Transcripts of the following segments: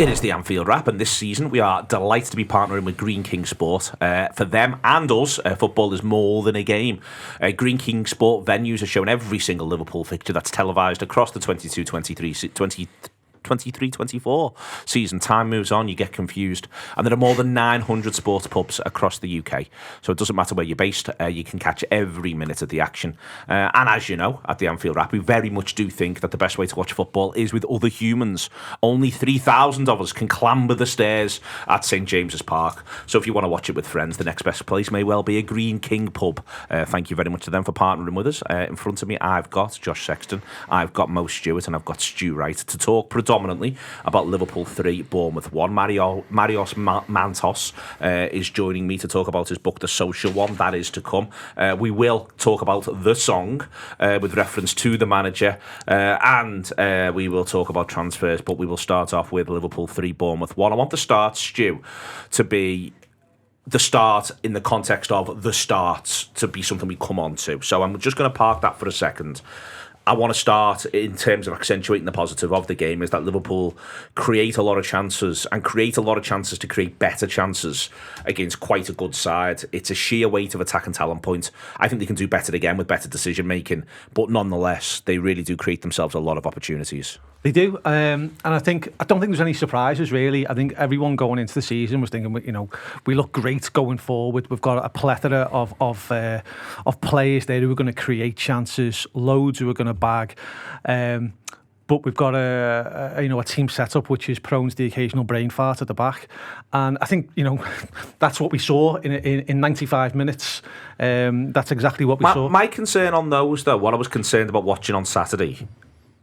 It is the Anfield Wrap, and this season we are delighted to be partnering with Green King Sport. For them and us, football is more than a game. Green King Sport venues are showing every single Liverpool fixture that's televised across the 23-24 season. Time moves on, you get confused, and there are more than 900 sports pubs across the UK, so it doesn't matter where you're based, you can catch every minute of the action. And as you know, at the Anfield Wrap, we very much do think that the best way to watch football is with other humans. Only 3,000 of us can clamber the stairs at St James's Park, so if you want to watch it with friends, the next best place may well be a Green King pub. Thank you very much to them for partnering with us. In front of me, I've got Josh Sexton, I've got Mo Stewart, and I've got Stu Wright to talk predominantly about Liverpool 3, Bournemouth 1. Marios Mantos is joining me to talk about his book, The Social One. That is to come. We will talk about the song with reference to the manager, and we will talk about transfers, but we will start off with Liverpool 3, Bournemouth 1. I want the start, Stu, to be the start in the context of the starts, to be something we come on to. So I'm just going to park that for a second. I want to start in terms of accentuating the positive of the game, is that Liverpool create a lot of chances and create a lot of chances to create better chances against quite a good side. It's a sheer weight of attack and talent point. I think they can do better again with better decision making, but nonetheless, they really do create themselves a lot of opportunities. They do, and I don't think there's any surprises really. I think everyone going into the season was thinking, we look great going forward. We've got a plethora of players there who are going to create chances, loads who are going to bag. But we've got a team set up which is prone to the occasional brain fart at the back, and I think that's what we saw in 95 minutes. That's exactly what we saw. My concern on those, though, what I was concerned about watching on Saturday,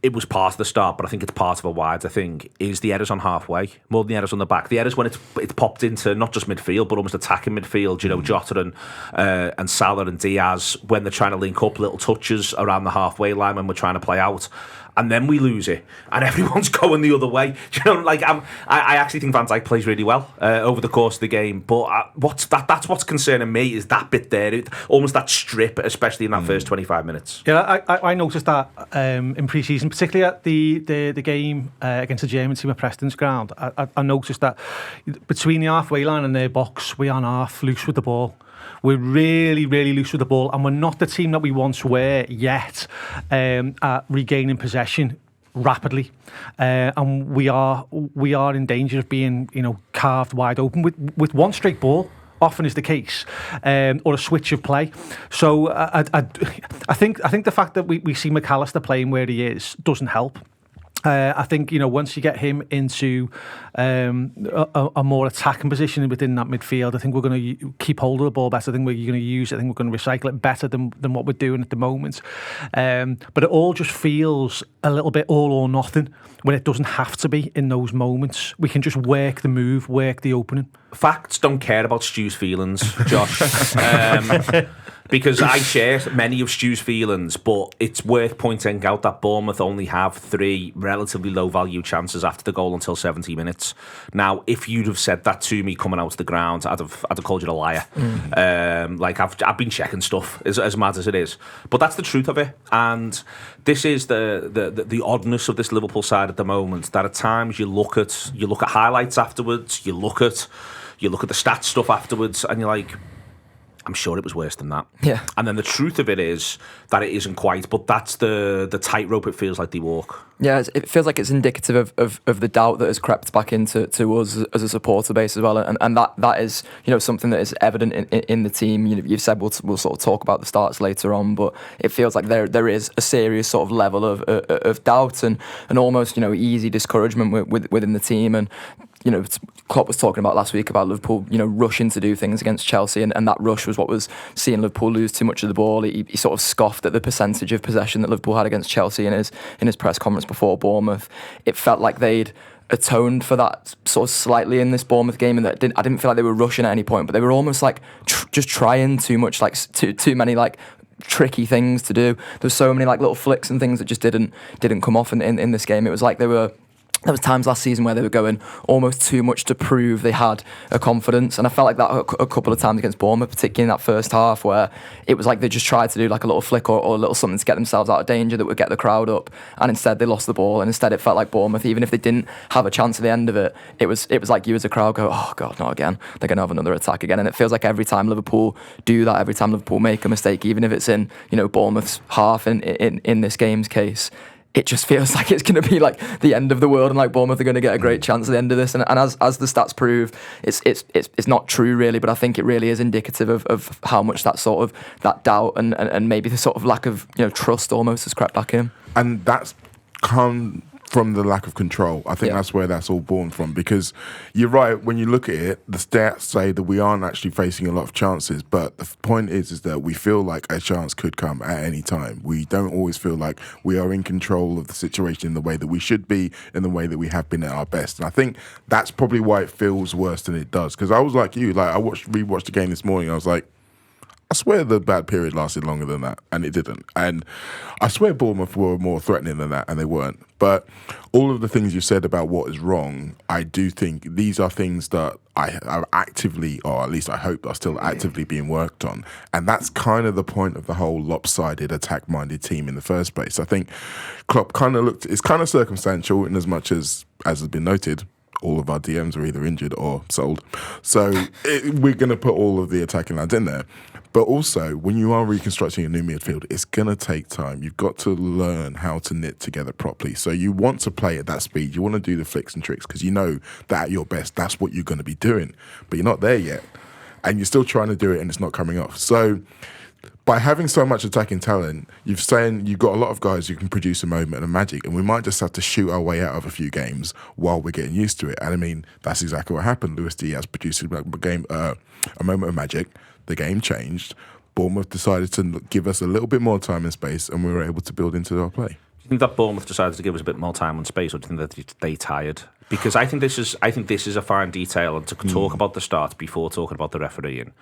it was part of the start, but I think it's part of a wider thing, is the errors on halfway, more than the errors on the back. The errors when it's popped into not just midfield, but almost attacking midfield, Jota and Salah and Diaz, when they're trying to link up, little touches around the halfway line when we're trying to play out. And then we lose it, and everyone's going the other way. I actually think Van Dijk plays really well over the course of the game. But that's what's concerning me, is that bit there, almost that strip, especially in that first 25 minutes. Yeah, I noticed that in pre-season, particularly at the game against the German team at Preston's ground. I noticed that between the halfway line and their box, we aren't half loose with the ball. We're really, really loose with the ball, and we're not the team that we once were yet at regaining possession rapidly, and we are in danger of being carved wide open with one straight ball. Often is the case, or a switch of play. So I think the fact that we see McAllister playing where he is doesn't help. I think once you get him into a more attacking position within that midfield, I think we're going to keep hold of the ball better. I think we're going to use it. I think we're going to recycle it better than what we're doing at the moment. But it all just feels a little bit all or nothing when it doesn't have to be in those moments. We can just work the move, work the opening. Facts don't care about Stu's feelings, Josh. Because I share many of Stu's feelings, but it's worth pointing out that Bournemouth only have 3 relatively low-value chances after the goal until 70 minutes. Now, if you'd have said that to me coming out to the ground, I'd have called you a liar. I've been checking stuff, as mad as it is, but that's the truth of it. And this is the oddness of this Liverpool side at the moment. That at times you look at highlights afterwards, you look at the stats stuff afterwards, and you're like, I'm sure it was worse than that. Yeah. And then the truth of it is that it isn't quite, but that's the tightrope it feels like they walk. Yeah, it feels like it's indicative of the doubt that has crept back into us as a supporter base as well, and that is something that is evident in the team. You've said we'll sort of talk about the starts later on, but it feels like there is a serious sort of level of doubt and almost easy discouragement within the team. And Klopp was talking about last week about Liverpool, rushing to do things against Chelsea, and that rush was what was seeing Liverpool lose too much of the ball. He sort of scoffed at the percentage of possession that Liverpool had against Chelsea in his press conference before Bournemouth. It felt like they'd atoned for that sort of slightly in this Bournemouth game, and I didn't feel like they were rushing at any point, but they were almost like just trying too much, like too many like tricky things to do. There's so many like little flicks and things that just didn't come off in this game. It was like they were there was times last season where they were going almost too much to prove they had a confidence, and I felt like that a couple of times against Bournemouth, particularly in that first half, where it was like they just tried to do like a little flick or a little something to get themselves out of danger that would get the crowd up, and instead they lost the ball, and instead it felt like Bournemouth, even if they didn't have a chance at the end of it, it was like you as a crowd go, oh God, not again, they're going to have another attack again. And it feels like every time Liverpool do that, every time Liverpool make a mistake, even if it's in, you know, Bournemouth's half in this game's case, it just feels like it's going to be like the end of the world, and like Bournemouth are going to get a great chance at the end of this. And as the stats prove, it's not true really, but I think it really is indicative of how much that sort of that doubt and maybe the sort of lack of, you know, trust almost has crept back in. And that's come from the lack of control. I think that's where that's all born from, because you're right, when you look at it, the stats say that we aren't actually facing a lot of chances, but the point is that we feel like a chance could come at any time. We don't always feel like we are in control of the situation in the way that we should be, in the way that we have been at our best. And I think that's probably why it feels worse than it does, because I was like you, like I rewatched the game this morning, I was like, I swear the bad period lasted longer than that, and it didn't. And I swear Bournemouth were more threatening than that, and they weren't. But all of the things you said about what is wrong, I do think these are things that are actively, or at least I hope are still actively being worked on. And that's kind of the point of the whole lopsided, attack-minded team in the first place. I think Klopp kind of it's kind of circumstantial in as much as has been noted, all of our DMs are either injured or sold. So we're going to put all of the attacking lads in there. But also, when you are reconstructing a new midfield, it's going to take time. You've got to learn how to knit together properly. So you want to play at that speed. You want to do the flicks and tricks because you know that at your best, that's what you're going to be doing. But you're not there yet. And you're still trying to do it and it's not coming off. So by having so much attacking talent, you've got a lot of guys who can produce a moment of magic, and we might just have to shoot our way out of a few games while we're getting used to it. And I mean, that's exactly what happened. Luis Diaz produced a moment of magic. The game changed. Bournemouth decided to give us a little bit more time and space, and we were able to build into our play. Do you think that Bournemouth decided to give us a bit more time and space, or do you think that they tired? Because I think this is a fine detail, and to talk about the start before talking about the referee and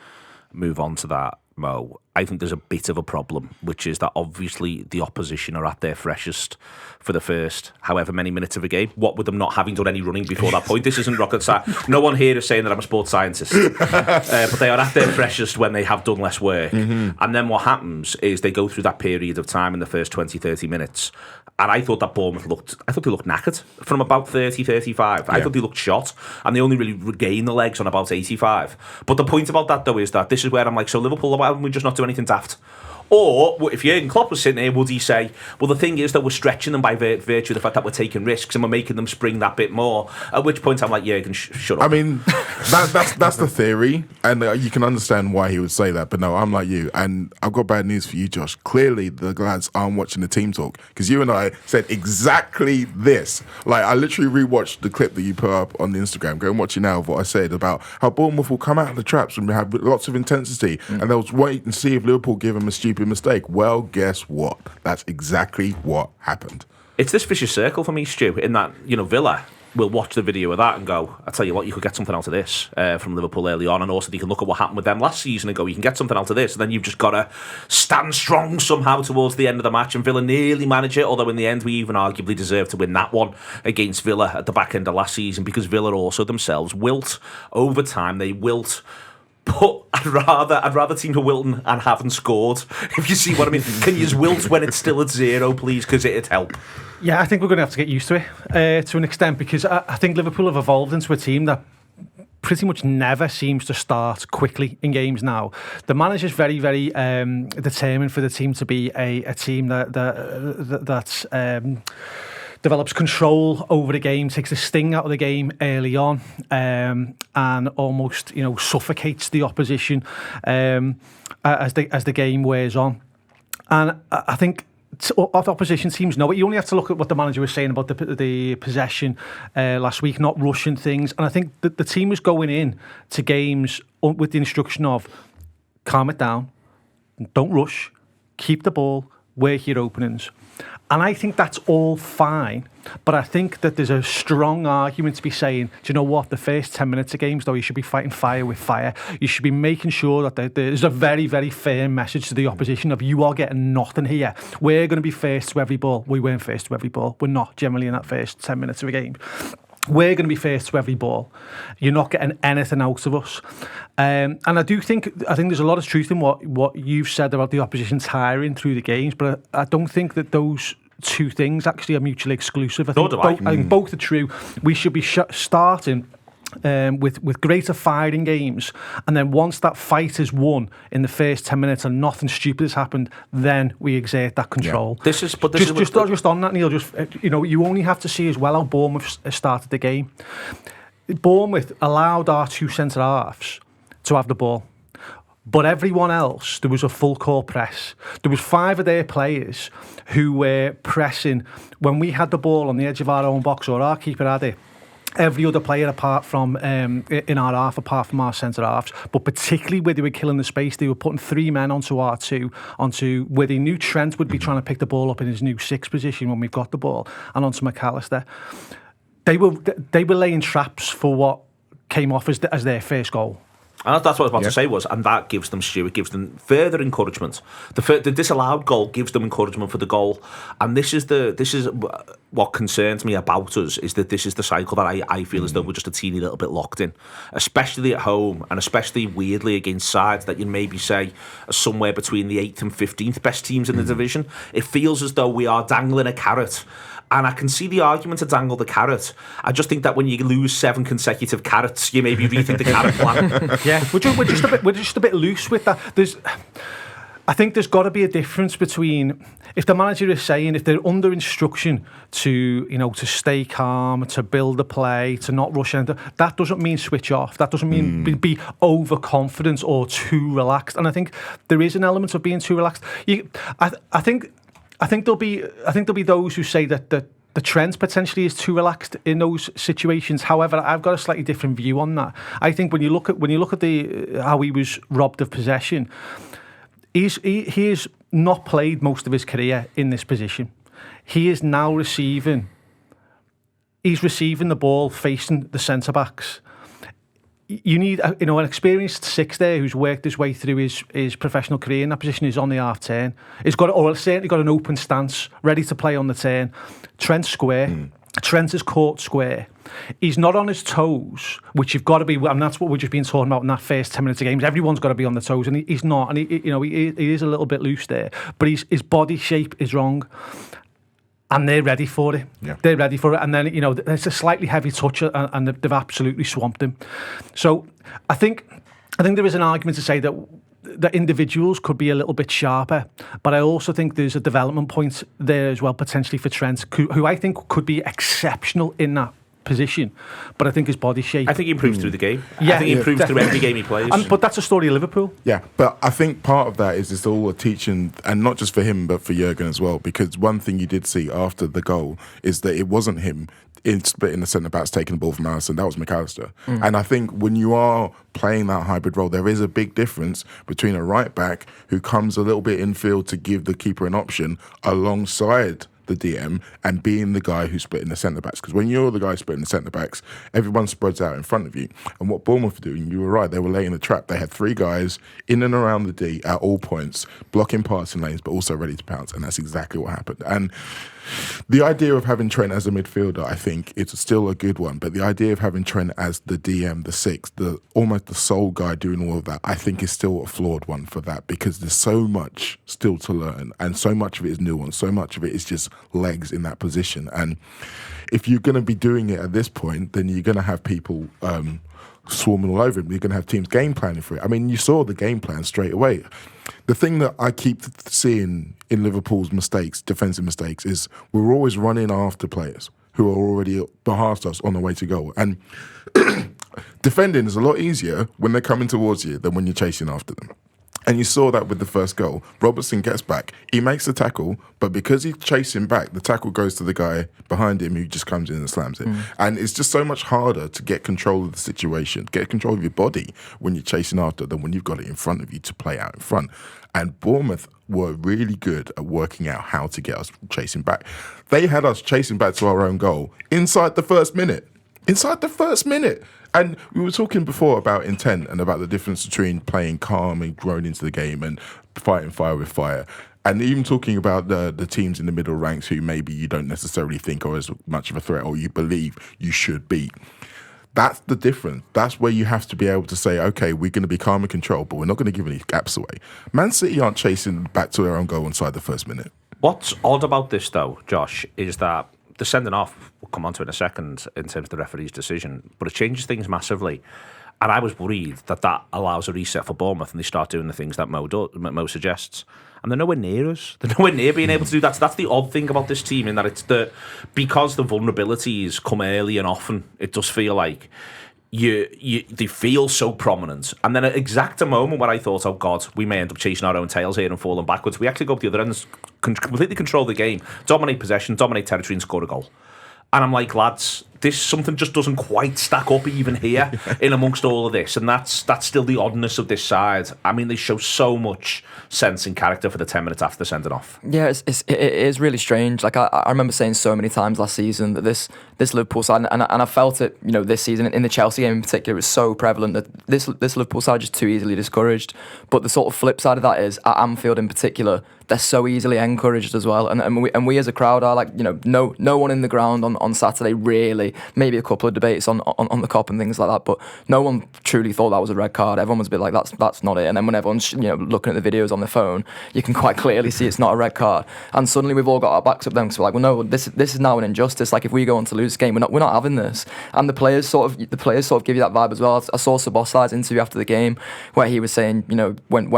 move on to that, Mo, I think there's a bit of a problem, which is that obviously the opposition are at their freshest for the first however many minutes of a game. What with them not having done any running before that point? This isn't rocket science. No one here is saying that I'm a sports scientist. But they are at their freshest when they have done less work. Mm-hmm. And then what happens is they go through that period of time in the first 20, 30 minutes. And I thought that Bournemouth looked knackered from about 30, 35. Yeah. I thought they looked shot, and they only really regained the legs on about 85. But the point about that, though, is that this is where I'm like, so Liverpool, why wouldn't we just not do anything daft? Or, if Jurgen Klopp was sitting here, would he say, well, the thing is that we're stretching them by virtue of the fact that we're taking risks and we're making them spring that bit more? At which point I'm like, Jurgen, shut up. I mean, that's the theory, and you can understand why he would say that, but no, I'm like you, and I've got bad news for you, Josh. Clearly, the lads aren't watching the team talk, because you and I said exactly this. Like, I literally rewatched the clip that you put up on the Instagram. Go and watch it now of what I said about how Bournemouth will come out of the traps and have lots of intensity, and they'll wait and see if Liverpool give them a stupid mistake. Well, guess what? That's exactly what happened. It's this vicious circle for me, Stu, in that, Villa will watch the video of that and go, I tell you what, you could get something out of this from Liverpool early on, and also you can look at what happened with them last season and go, you can get something out of this, and then you've just got to stand strong somehow towards the end of the match, and Villa nearly manage it, although in the end we even arguably deserved to win that one against Villa at the back end of last season, because Villa also themselves wilt. Over time, they wilt. But I'd rather team to Wilton and haven't scored, if you see what I mean. Can you wilt when it's still at 0, please, because it'd help. Yeah, I think we're going to have to get used to it to an extent, because I think Liverpool have evolved into a team that pretty much never seems to start quickly in games now. The manager's very, very determined for the team to be a team that's develops control over the game, takes the sting out of the game early on, and almost suffocates the opposition as the game wears on. And I think opposition teams know it. You only have to look at what the manager was saying about the possession last week, not rushing things. And I think that the team was going in to games with the instruction of calm it down, don't rush, keep the ball, work your openings. And I think that's all fine. But I think that there's a strong argument to be saying, do you know what, the first 10 minutes of games, though, you should be fighting fire with fire. You should be making sure that there's a very, very firm message to the opposition of, you are getting nothing here. We're going to be first to every ball. We weren't first to every ball. We're not generally in that first 10 minutes of a game. We're going to be first to every ball. You're not getting anything out of us. And I think there's a lot of truth in what you've said about the opposition tiring through the games, but I don't think that those two things actually are mutually exclusive. I think both are true. We should be starting with greater firing games, and then once that fight is won in the first 10 minutes and nothing stupid has happened, then we exert that control. Yeah. Just on that, Neil, you only have to see as well how Bournemouth started the game. Bournemouth allowed our two centre halves to have the ball, but everyone else, there was a full court press. There was 5 of their players who were pressing when we had the ball on the edge of our own box, or our keeper had it. Every other player apart from in our half, apart from our centre halves, but particularly where they were killing the space, they were putting 3 men onto our 2, onto where they knew Trent would be trying to pick the ball up in his new 6 position when we've got the ball, and onto McAllister. They were laying traps for what came off as their first goal. And that's what I was about to say and that gives them, Stewart, gives them further encouragement. The disallowed goal gives them encouragement for the goal, and this is what concerns me about us, is that this is the cycle that I feel as though we're just a teeny little bit locked in, especially at home, and especially weirdly against sides that you'd maybe say are somewhere between the 8th and 15th best teams in the division. It feels as though we are dangling a carrot. And I can see the argument to dangle the carrot. I just think that when you lose 7 consecutive carrots, you maybe rethink the carrot plan. Yeah, we're just a bit loose with that. I think there's got to be a difference between, if the manager is saying, if they're under instruction to stay calm, to build a play, to not rush into, that doesn't mean switch off. That doesn't mean be overconfident or too relaxed. And I think there is an element of being too relaxed. I think there'll be those who say that the Trent potentially is too relaxed in those situations. However, I've got a slightly different view on that. I think when you look at how he was robbed of possession, he has not played most of his career in this position. He is now receiving the ball facing the centre backs. You need an experienced 6 there who's worked his way through his professional career in that position. Is on the half turn. He's certainly got an open stance, ready to play on the turn. Trent's square. Trent is caught square. He's not on his toes, which you've got to be, and that's what we've just been talking about in that first 10 minutes of games. Everyone's got to be on the toes, and he's not. And he is a little bit loose there, but his body shape is wrong. And they're ready for it. Yeah. They're ready for it. And then, it's a slightly heavy touch, and they've absolutely swamped him. So I think there is an argument to say that individuals could be a little bit sharper. But I also think there's a development point there as well, potentially for Trent, who I think could be exceptional in that position, but I think his body shape. I think he improves through the game. Yeah, I think he improves through every game he plays. But that's a story of Liverpool. Yeah, but I think part of that is it's all a teaching, and not just for him, but for Jurgen as well. Because one thing you did see after the goal is that it wasn't him in splitting the centre backs, taking the ball from Alisson. That was McAllister. And I think when you are playing that hybrid role, there is a big difference between a right back who comes a little bit infield to give the keeper an option alongside the DM and being the guy who's splitting the centre-backs. Because when you're the guy splitting the centre-backs, everyone spreads out in front of you. And what Bournemouth were doing, you were right, they were laying the trap. They had 3 guys in and around the D at all points, blocking passing lanes, but also ready to pounce. And that's exactly what happened. And the idea of having Trent as a midfielder, I think it's still a good one. But the idea of having Trent as the DM, the 6, almost the sole guy doing all of that, I think is still a flawed one for that, because there's so much still to learn, and so much of it is nuance, so much of it is just legs in that position. And if you're going to be doing it at this point, then you're going to have people swarming all over him. You're going to have teams game planning for it. I mean, you saw the game plan straight away. The thing that I keep seeing in Liverpool's mistakes, defensive mistakes, is we're always running after players who are already past us on the way to goal. And defending is a lot easier when they're coming towards you than when you're chasing after them. And you saw that with the first goal. Robertson gets back. He makes the tackle, but because he's chasing back, the tackle goes to the guy behind him who just comes in and slams it. And it's just so much harder to get control of the situation, get control of your body when you're chasing after than when you've got it in front of you to play out in front. And Bournemouth were really good at working out how to get us chasing back. They had us chasing back to our own goal inside the first minute. Inside the first minute. And we were talking before about intent and about the difference between playing calm and growing into the game and fighting fire with fire. And even talking about the teams in the middle ranks who maybe you don't necessarily think are as much of a threat or you believe you should beat. That's the difference. That's where you have to be able to say, okay, we're going to be calm and controlled, but we're not going to give any gaps away. Man City aren't chasing back to their own goal inside the first minute. What's odd about this, though, Josh, is that the sending off, we'll come on to it in a second in terms of the referee's decision, but it changes things massively. And I was worried that allows a reset for Bournemouth and they start doing the things that Mo suggests. And they're nowhere near us. They're nowhere near being able to do that. So that's the odd thing about this team, in that because the vulnerabilities come early and often, it does feel like they feel so prominent. And then at exact a moment where I thought, oh God, we may end up chasing our own tails here and falling backwards, we actually go up the other end, completely control the game, dominate possession, dominate territory and score a goal. And I'm like, lads, something just doesn't quite stack up even here in amongst all of this. And that's still the oddness of this side. I mean, they show so much sense and character for the 10 minutes after sending off. Yeah, it is really strange. Like I remember saying so many times last season that this Liverpool side, and I felt it, this season in the Chelsea game in particular, it was so prevalent that this Liverpool side is just too easily discouraged. But the sort of flip side of that is, at Anfield in particular, they're so easily encouraged as well. And we as a crowd are like, no one in the ground on Saturday really, maybe a couple of debates on the cop and things like that, but no one truly thought that was a red card. Everyone was a bit like, that's not it. And then when everyone's looking at the videos on their phone, you can quite clearly see it's not a red card. And suddenly we've all got our backs up then, because we're like, well, no, this is now an injustice. Like, if we go on to lose the game, we're not having this. And the players sort of give you that vibe as well. I saw Sabosai's interview after the game where he was saying, when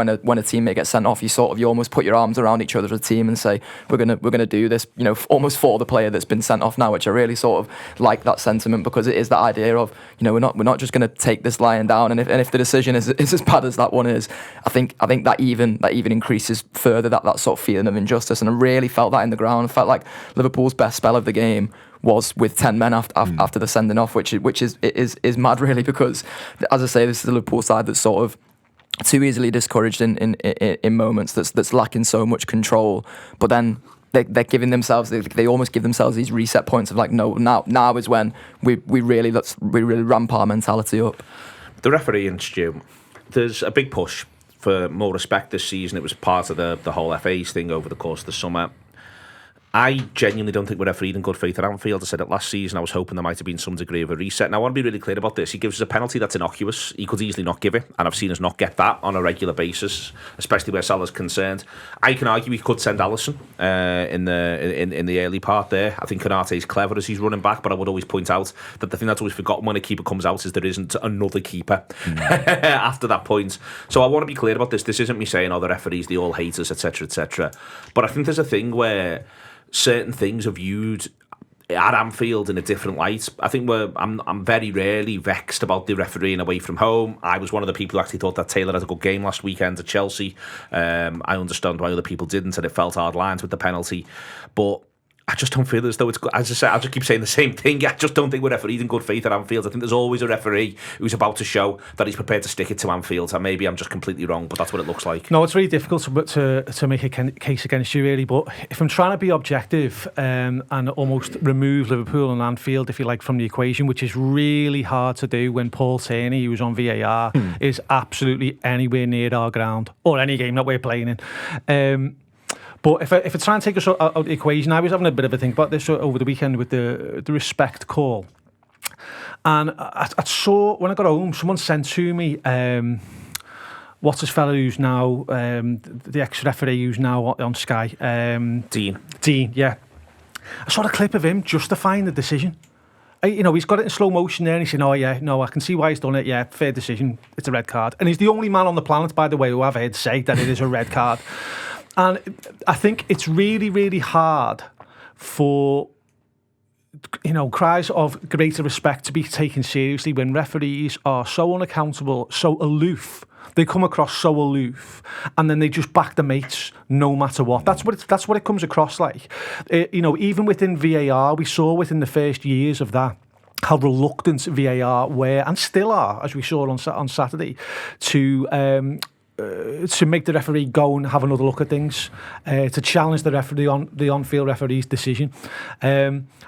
a teammate gets sent off, you almost put your arms around each other as a team and say, we're gonna do this, almost for the player that's been sent off now, which I really sort of like that sentiment, because it is that idea of, we're not just gonna take this lying down, and if the decision is as bad as that one is, I think that even increases further that sort of feeling of injustice. And I really felt that in the ground. I felt like Liverpool's best spell of the game was with 10 men after the sending off, which is mad really, because as I say, this is the Liverpool side that's sort of too easily discouraged in moments, that's lacking so much control. But then they're giving themselves, they almost give themselves these reset points of like, no, now is when we really ramp our mentality up. The referee and Stu, there's a big push for more respect this season. It was part of the whole FA's thing over the course of the summer. I genuinely don't think we're refereed in good faith at Anfield. I said it last season. I was hoping there might have been some degree of a reset. Now, I want to be really clear about this. He gives us a penalty that's innocuous. He could easily not give it, and I've seen us not get that on a regular basis, especially where Salah's concerned. I can argue he could send Alisson in the early part there. I think Konate's clever as he's running back, but I would always point out that the thing that's always forgotten when a keeper comes out is there isn't another keeper after that point. So I want to be clear about this. This isn't me saying, the referees, they all hate us, etc., etc. But I think there's a thing where certain things are viewed at Anfield in a different light. I think I'm very rarely vexed about the refereeing away from home. I was one of the people who actually thought that Taylor had a good game last weekend at Chelsea. I understand why other people didn't, and it felt hard lines with the penalty. But I just don't feel as though it's good. As I say, I just keep saying the same thing. I just don't think we're refereed in good faith at Anfield. I think there's always a referee who's about to show that he's prepared to stick it to Anfield. And maybe I'm just completely wrong, but that's what it looks like. No, it's really difficult to make a case against you, really. But if I'm trying to be objective and almost remove Liverpool and Anfield, if you like, from the equation, which is really hard to do when Paul Tierney, who's on VAR, is absolutely anywhere near our ground or any game that we're playing in. But if I try and take us out of the equation, I was having a bit of a think about this over the weekend with the respect call. And I saw, when I got home, someone sent to me, what's this fella who's now, the ex-referee who's now on Sky? Dean, yeah. I saw a clip of him justifying the decision. He's got it in slow motion there, and he's saying, I can see why he's done it, yeah, fair decision, it's a red card. And he's the only man on the planet, by the way, who I've heard say that it is a red card. And I think it's really, really hard for, cries of greater respect to be taken seriously when referees are so unaccountable, so aloof They come across so aloof, and then they just back the mates no matter what. That's what it comes across like. Even within VAR, we saw within the first years of that how reluctant VAR were and still are, as we saw on Saturday, to make the referee go and have another look at things, to challenge the referee on the on-field referee's decision.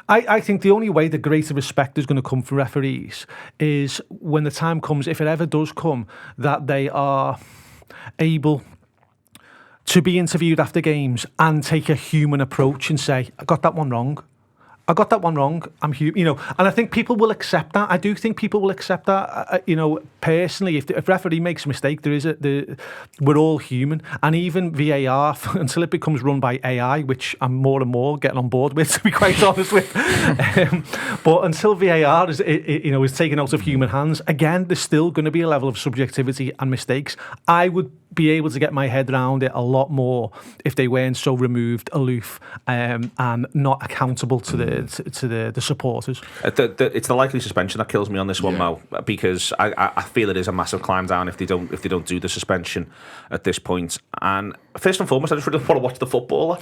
I think the only way the greater respect is going to come from referees is when the time comes, if it ever does come, that they are able to be interviewed after games and take a human approach and say, I got that one wrong. I'm human, and I think people will accept that. I do think people will accept that. Personally, if referee makes a mistake, we're all human, and even VAR until it becomes run by AI, which I'm more and more getting on board with, to be quite honest with. But until VAR is taken out of human hands, again, there's still going to be a level of subjectivity and mistakes. I would be able to get my head around it a lot more if they weren't so removed, aloof, and not accountable to the supporters. It's the likely suspension that kills me on this one, Mo, because I feel it is a massive climb down if they don't do the suspension at this point. And first and foremost, I just really want to watch the footballer.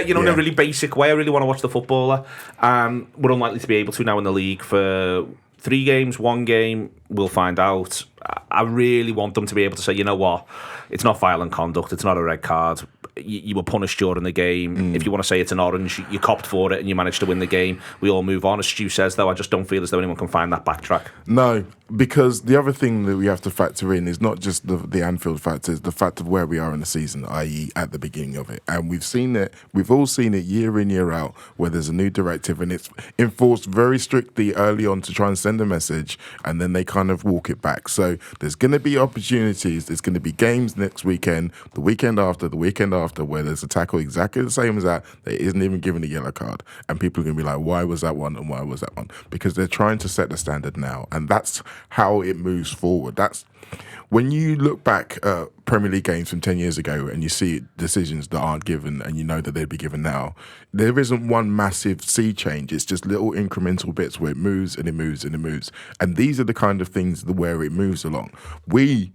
In a really basic way, I really want to watch the footballer. We're unlikely to be able to now in the league for 3 games, 1 game, we'll find out. I really want them to be able to say, you know what, it's not violent conduct, it's not a red card. You were punished during the game. If you want to say it's an orange, you copped for it and you managed to win the game. We all move on. As Stu says, though, I just don't feel as though anyone can find that backtrack. No, because the other thing that we have to factor in is not just the Anfield factor, it's the fact of where we are in the season, i.e. at the beginning of it. And we've all seen it year in, year out, where there's a new directive and it's enforced very strictly early on to try and send a message, and then they kind of walk it back. So there's going to be opportunities, there's going to be games next weekend, the weekend after, where there's a tackle exactly the same as that isn't even given a yellow card. And people are going to be like, why was that one and why was that one? Because they're trying to set the standard now. And that's how it moves forward. That's when you look back at Premier League games from 10 years ago and you see decisions that aren't given and you know that they'd be given now, there isn't one massive sea change. It's just little incremental bits where it moves and it moves and it moves. And these are the kind of things where it moves along. We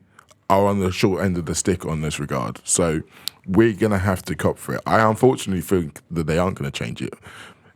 are on the short end of the stick on this regard. So we're going to have to cop for it. I unfortunately think that they aren't going to change it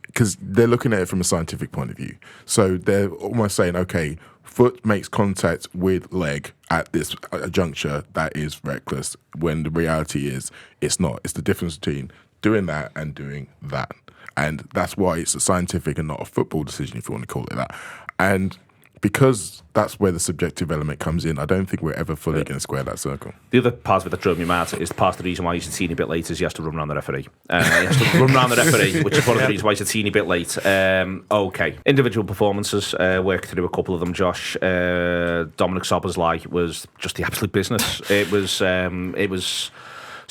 because they're looking at it from a scientific point of view. So they're almost saying, okay, foot makes contact with leg at this juncture that is reckless, when the reality is it's not. It's the difference between doing that and doing that. And that's why it's a scientific and not a football decision, if you want to call it that. And because that's where the subjective element comes in, I don't think we're ever fully going to square that circle. The other part of it that drove me mad is part of the reason why he's a teeny bit late is he has to run around the referee. He has to run around the referee, which is one of the reasons why he's a teeny bit late. Okay. Individual performances, work to do a couple of them, Josh. Dominic Szoboszlai was just the absolute business. It was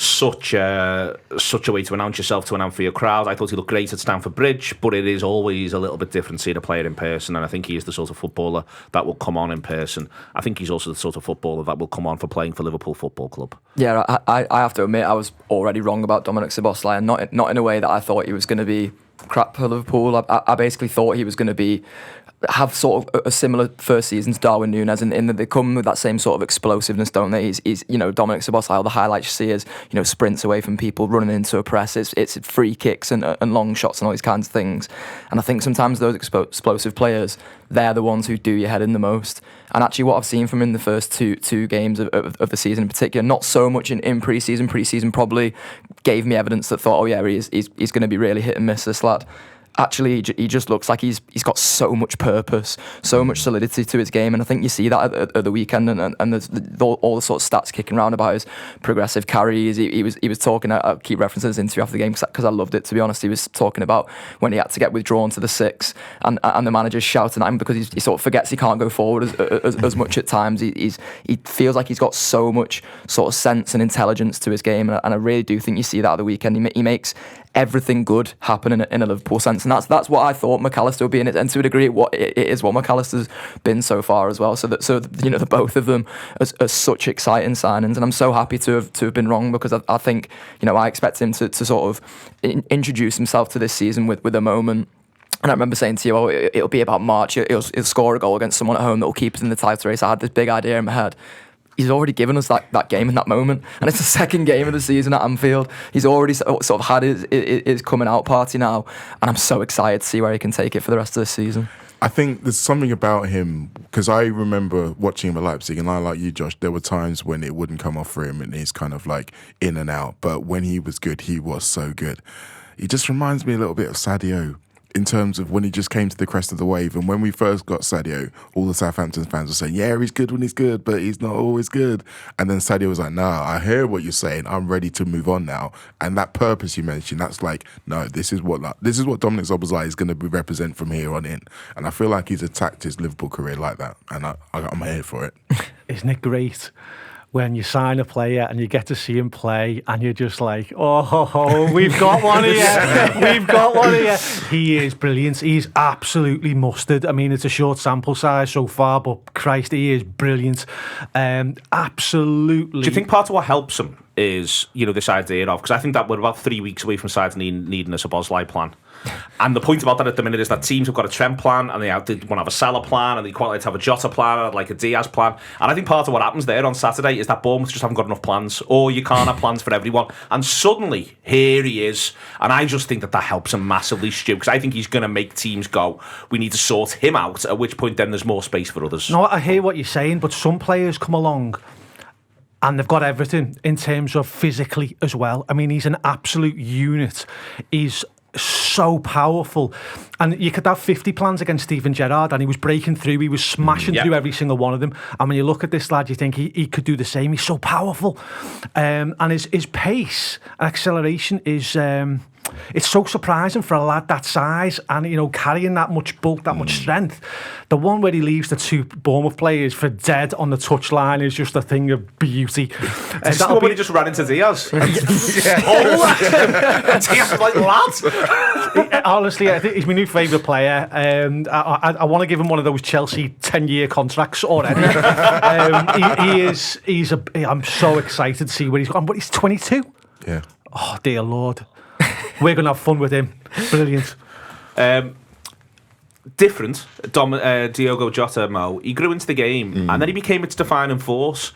such a way to announce yourself to an Anfield crowd. I thought he looked great at Stamford Bridge, but it is always a little bit different seeing a player in person, and I think he is the sort of footballer that will come on in person. I think he's also the sort of footballer that will come on for playing for Liverpool Football Club. Yeah, I have to admit I was already wrong about Dominic Szoboszlai, and not in a way that I thought he was going to be crap for Liverpool. I basically thought he was going to have sort of a similar first season to Darwin Núñez in that they come with that same sort of explosiveness, don't they? He's Dominic Szoboszlai, all the highlights you see is, sprints away from people, running into a press, it's free kicks and long shots and all these kinds of things. And I think sometimes those explosive players, they're the ones who do your head in the most. And actually what I've seen from him in the first two games of the season in particular, not so much in pre-season. Pre-season probably gave me evidence that thought, oh yeah, he's going to be really hit and miss, this lad. Actually, he just looks like he's got so much purpose, so much solidity to his game, and I think you see that at the weekend, and all the sort of stats kicking around about his progressive carries. He was talking. I keep referencing his interview after the game because I loved it. To be honest, he was talking about when he had to get withdrawn to the 6, and the manager's shouting at him because he sort of forgets he can't go forward as much at times. He feels like he's got so much sort of sense and intelligence to his game, and I really do think you see that at the weekend. He makes everything good happen in a Liverpool sense, and that's what I thought McAllister would be in it, and to a degree it is what McAllister's been so far as well. So the both of them are such exciting signings, and I'm so happy to have been wrong, because I think I expect him to sort of introduce himself to this season with a moment. And I remember saying to you, it'll be about March, he'll score a goal against someone at home that will keep us in the title race. I had this big idea in my head. he's already given us that game in that moment, and it's the second game of the season at Anfield. He's already sort of had his coming out party now, and I'm so excited to see where he can take it for the rest of the season. I think there's something about him, because I remember watching him at Leipzig, and I, like you, Josh, there were times when it wouldn't come off for him and he's kind of like in and out. But when he was good, he was so good. He just reminds me a little bit of Sadio in terms of when he just came to the crest of the wave. And when we first got Sadio, all the Southampton fans were saying, yeah, he's good when he's good, but he's not always good. And then Sadio was like, nah, I hear what you're saying. I'm ready to move on now. And that purpose you mentioned, that's like, no, this is what Dominic Szoboszlai is going to represent from here on in. And I feel like he's attacked his Liverpool career like that. And I'm here for it. Isn't it great when you sign a player and you get to see him play and you're just like, oh, we've got one here. We've got one here. He is brilliant. He's absolutely mustard. I mean, it's a short sample size so far, but Christ, he is brilliant. Absolutely. Do you think part of what helps him is, this idea of, because I think that we're about 3 weeks away from sides needing a Szoboszlai plan. And the point about that at the minute is that teams have got a Trent plan, and they want to have a Salah plan, and they quite like to have a Jota plan, like a Diaz plan. And I think part of what happens there on Saturday is that Bournemouth just haven't got enough plans, or you can't have plans for everyone. And suddenly, here he is. And I just think that helps him massively, Stu, because I think he's going to make teams go, we need to sort him out, at which point then there's more space for others. No, I hear what you're saying, but some players come along and they've got everything in terms of physically as well. I mean, he's an absolute unit. He's so powerful, and you could have 50 plans against Steven Gerrard and he was breaking through, he was smashing through every single one of them. And when you look at this lad, you think he could do the same. He's so powerful, and his pace and acceleration is it's so surprising for a lad that size and carrying that much bulk, that much strength. The one where he leaves the two Bournemouth players for dead on the touchline is just a thing of beauty. Somebody just ran into Diaz. Diaz was like, lad. Honestly, I think he's my new favourite player. I want to give him one of those Chelsea 10-year contracts already. I'm so excited to see where he's gone. But he's 22. Yeah. Oh, dear Lord. We're going to have fun with him. Brilliant. Different, Diogo Jota, Mo. He grew into the game and then he became its defining force.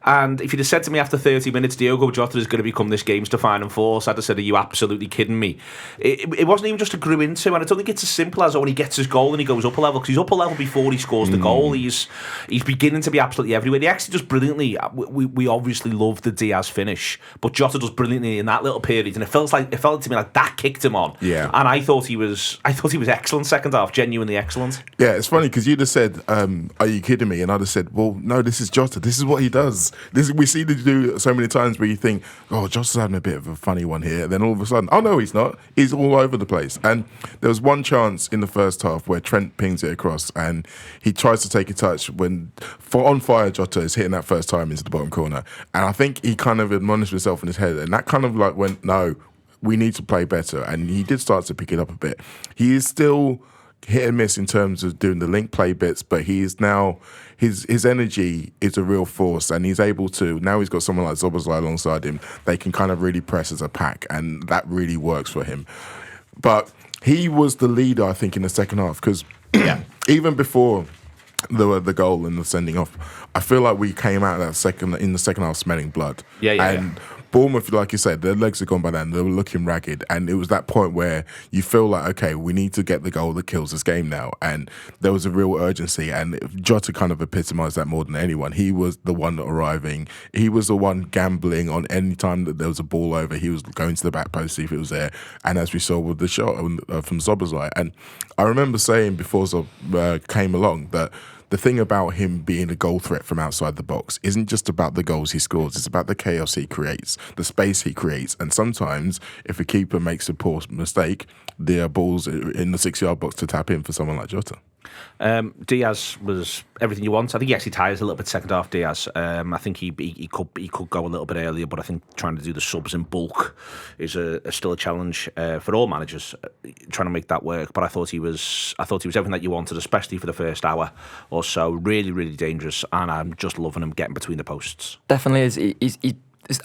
And if you'd have said to me after 30 minutes, Diogo Jota is going to become this game's defining force, I'd have said, are you absolutely kidding me? It wasn't even just a grew into, and I don't think it's as simple as when he gets his goal and he goes up a level, because he's up a level before he scores the goal. He's beginning to be absolutely everywhere. He actually does brilliantly. We obviously love the Diaz finish, but Jota does brilliantly in that little period, and it felt to me like that kicked him on. Yeah. And I thought he was excellent second half, genuinely excellent. Yeah, it's funny because you'd have said, are you kidding me? And I'd have said, well, no, this is Jota. This is what he does. We see him do so many times where you think, oh, Jota's having a bit of a funny one here. And then all of a sudden, oh, no, he's not. He's all over the place. And there was one chance in the first half where Trent pings it across and he tries to take a touch when, for on fire, Jota is hitting that first time into the bottom corner. And I think he kind of admonished himself in his head. And that kind of like went, no, we need to play better. And he did start to pick it up a bit. He is still hit and miss in terms of doing the link play bits, but he is now, his energy is a real force, and he's able to, now he's got someone like Szoboszlai alongside him, they can kind of really press as a pack, and that really works for him. But he was the leader, I think, in the second half, because even before the goal and the sending off, I feel like we came out of in the second half smelling blood. And Bournemouth, like you said, their legs had gone by then. They were looking ragged. And it was that point where you feel like, okay, we need to get the goal that kills this game now. And there was a real urgency. And Jota kind of epitomised that more than anyone. He was the one arriving. He was the one gambling on any time that there was a ball over. He was going to the back post, see if it was there. And as we saw with the shot from Szoboszlai. And I remember saying before Zob came along that the thing about him being a goal threat from outside the box isn't just about the goals he scores, it's about the chaos he creates, the space he creates. And sometimes, if a keeper makes a poor mistake, there are balls in the 6-yard box to tap in for someone like Jota. Diaz was everything you want. I think he actually tires a little bit second half, Diaz. I think he could go a little bit earlier, but I think trying to do the subs in bulk is still a challenge for all managers, trying to make that work. But I thought he was everything that you wanted, especially for the first hour or so. Really, really dangerous, and I'm just loving him getting between the posts. Definitely is.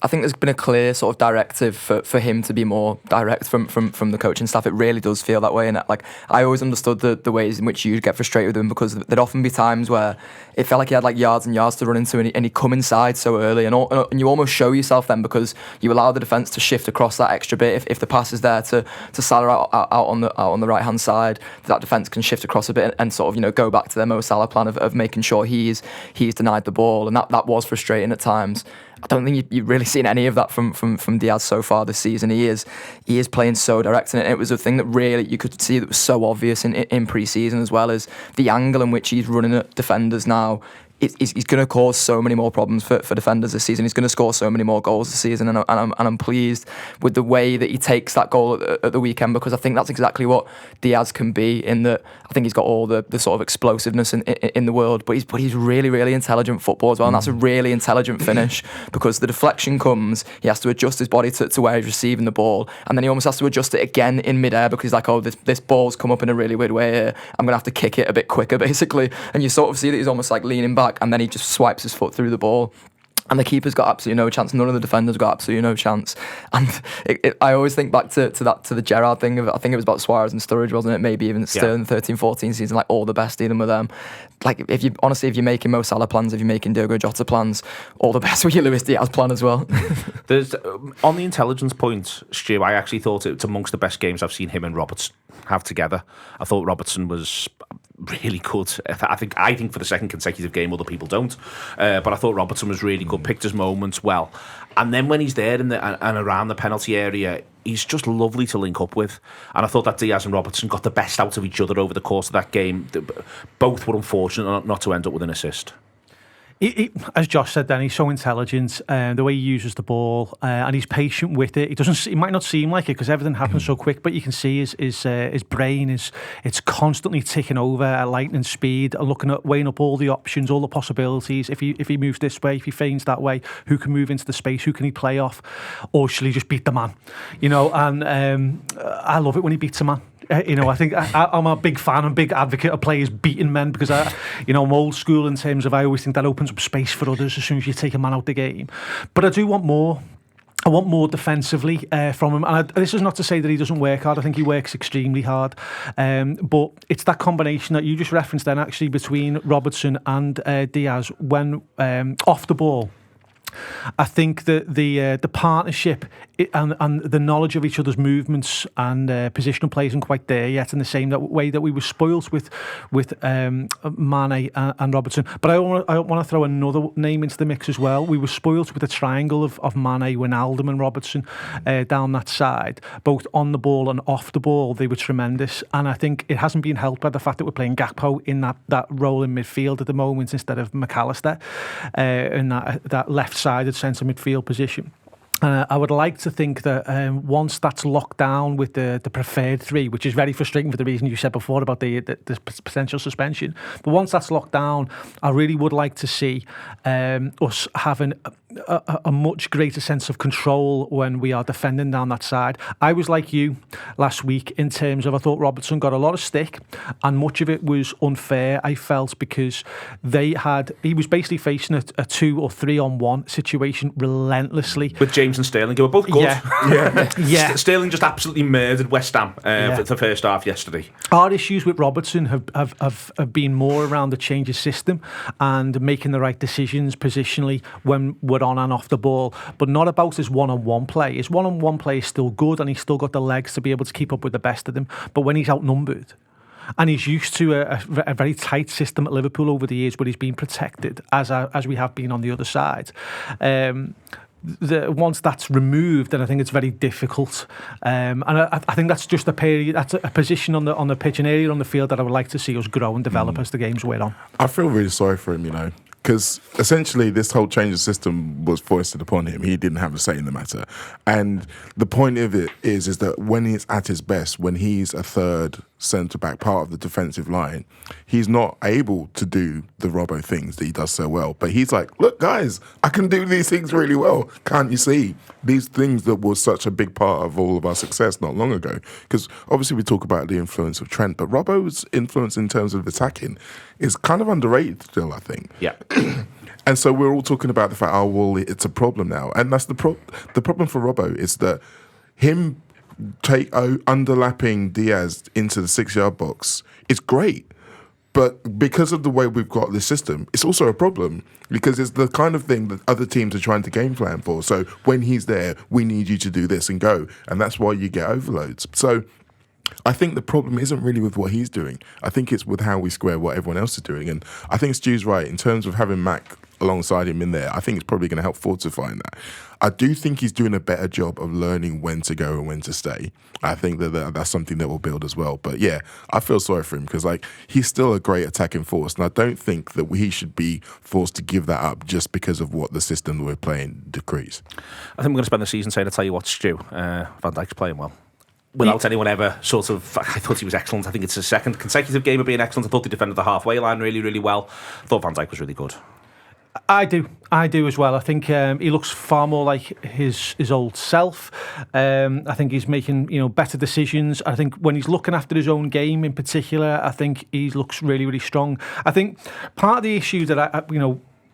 I think there's been a clear sort of directive for him to be more direct from the coaching staff. It really does feel that way, and like I always understood the ways in which you'd get frustrated with him, because there'd often be times where it felt like he had like yards and yards to run into, and he'd come inside so early, and you almost show yourself then, because you allow the defence to shift across that extra bit. If the pass is there to Salah out on the right hand side, that defence can shift across a bit and sort of go back to their Mo Salah plan of making sure he's denied the ball, and that was frustrating at times. I don't think you've really seen any of that from Diaz so far this season. He is playing so direct, and it was a thing that really you could see that was so obvious in pre-season, as well as the angle in which he's running at defenders now. He's going to cause so many more problems for defenders this season. He's going to score so many more goals this season, and I'm pleased with the way that he takes that goal at the weekend, because I think that's exactly what Diaz can be. In that, I think he's got all the sort of explosiveness in the world, but he's really, really intelligent football as well, and that's a really intelligent finish, because the deflection comes, he has to adjust his body to where he's receiving the ball, and then he almost has to adjust it again in midair, because he's like, oh, this ball's come up in a really weird way here, I'm going to have to kick it a bit quicker, basically, and you sort of see that he's almost like leaning back, and then he just swipes his foot through the ball. And the keeper's got absolutely no chance. None of the defenders got absolutely no chance. And I always think back to the Gerrard thing. I think it was about Suarez and Sturridge, wasn't it? Maybe even Sterling, 13-14 season, like all the best dealing with them. Like if you're making Mo Salah plans, if you're making Diogo Jota plans, all the best with your Luis Diaz plan as well. There's on the intelligence point, Stu, I actually thought it's amongst the best games I've seen him and Robertson have together. I thought Robertson was really good. I think for the second consecutive game, other people don't. But I thought Robertson was really good, picked his moments well. And then when he's there and around the penalty area, he's just lovely to link up with. And I thought that Diaz and Robertson got the best out of each other over the course of that game. Both were unfortunate not to end up with an assist. As Josh said then, he's so intelligent, the way he uses the ball, and he's patient with it. It might not seem like it because everything happens so quick, but you can see his brain it's constantly ticking over at lightning speed, weighing up all the options, all the possibilities. If he moves this way, if he feigns that way, who can move into the space, who can he play off, or shall he just beat the man? And I love it when he beats a man. I think I'm a big fan and big advocate of players beating men, because I'm old school in terms of I always think that opens up space for others as soon as you take a man out the game. But I do want more. I want more defensively from him. And this is not to say that he doesn't work hard. I think he works extremely hard. But it's that combination that you just referenced then, actually, between Robertson and Diaz when off the ball. I think that the partnership and the knowledge of each other's movements and positional play isn't quite there yet in the same way that we were spoilt with Mane and Robertson. But I want to throw another name into the mix as well. We were spoilt with the triangle of Mane, Wijnaldum and Robertson down that side, both on the ball and off the ball. They were tremendous, and I think it hasn't been helped by the fact that we're playing Gakpo in that role in midfield at the moment instead of McAllister in that left-sided centre midfield position. I would like to think that once that's locked down with the preferred three, which is very frustrating for the reason you said before about the potential suspension, but once that's locked down, I really would like to see us having a much greater sense of control when we are defending down that side. I was like you last week in terms of I thought Robertson got a lot of stick, and much of it was unfair, I felt, because he was basically facing a 2 or 3 on 1 situation relentlessly. With James and Sterling, they were both good. Yeah. Sterling just absolutely murdered West Ham for the first half yesterday. Our issues with Robertson have been more around the change of system and making the right decisions positionally when we're on and off the ball, but not about his one-on-one play. His one-on-one play is still good, and he's still got the legs to be able to keep up with the best of them. But when he's outnumbered, and he's used to a very tight system at Liverpool over the years where he's been protected, as we have been on the other side. Once that's removed, then I think it's very difficult, and I think that's just that's a position on the pitch, an area on the field that I would like to see us grow and develop as the games wear on. I feel really sorry for him, because essentially this whole change of system was foisted upon him. He didn't have a say in the matter, and the point of it is that when he's at his best, when he's a third centre-back, part of the defensive line, he's not able to do the Robbo things that he does so well. But he's like, look, guys, I can do these things really well. Can't you see? These things that was such a big part of all of our success not long ago. Because obviously we talk about the influence of Trent, but Robbo's influence in terms of attacking is kind of underrated still, I think. Yeah. And so we're all talking about the fact, oh, well, it's a problem now. And that's the problem for Robbo is that him underlapping Diaz into the 6-yard box is great. But because of the way we've got this system, it's also a problem because it's the kind of thing that other teams are trying to game plan for. So when he's there, we need you to do this and go. And that's why you get overloads. So I think the problem isn't really with what he's doing. I think it's with how we square what everyone else is doing. And I think Stu's right. In terms of having Mac alongside him in there, I think it's probably going to help fortifying that. I do think he's doing a better job of learning when to go and when to stay. I think that's something that will build as well. But yeah, I feel sorry for him because he's still a great attacking force, and I don't think that he should be forced to give that up just because of what the system we're playing decrees. I think we're going to spend the season saying, I tell you what, Stu, Van Dijk's playing well. Without anyone ever sort of, I thought he was excellent. I think it's his second consecutive game of being excellent. I thought he defended the halfway line really, really well. I thought Van Dijk was really good. I do as well. I think he looks far more like his old self. I think he's making better decisions. I think when he's looking after his own game in particular, I think he looks really, really strong. I think part of the issue that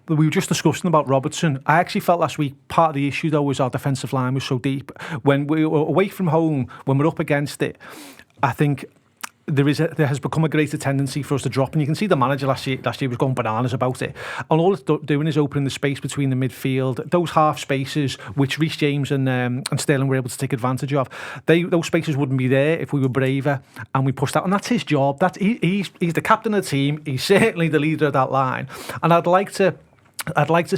we were just discussing about Robertson, I actually felt last week part of the issue though was our defensive line was so deep. When we were away from home, when we're up against it, I think there has become a greater tendency for us to drop, and you can see the manager last year was going bananas about it, and all it's doing is opening the space between the midfield, those half spaces which Reece James and Sterling were able to take advantage of. Those spaces wouldn't be there if we were braver and we pushed out, and that's his job. He's the captain of the team. He's certainly the leader of that line, and I'd like to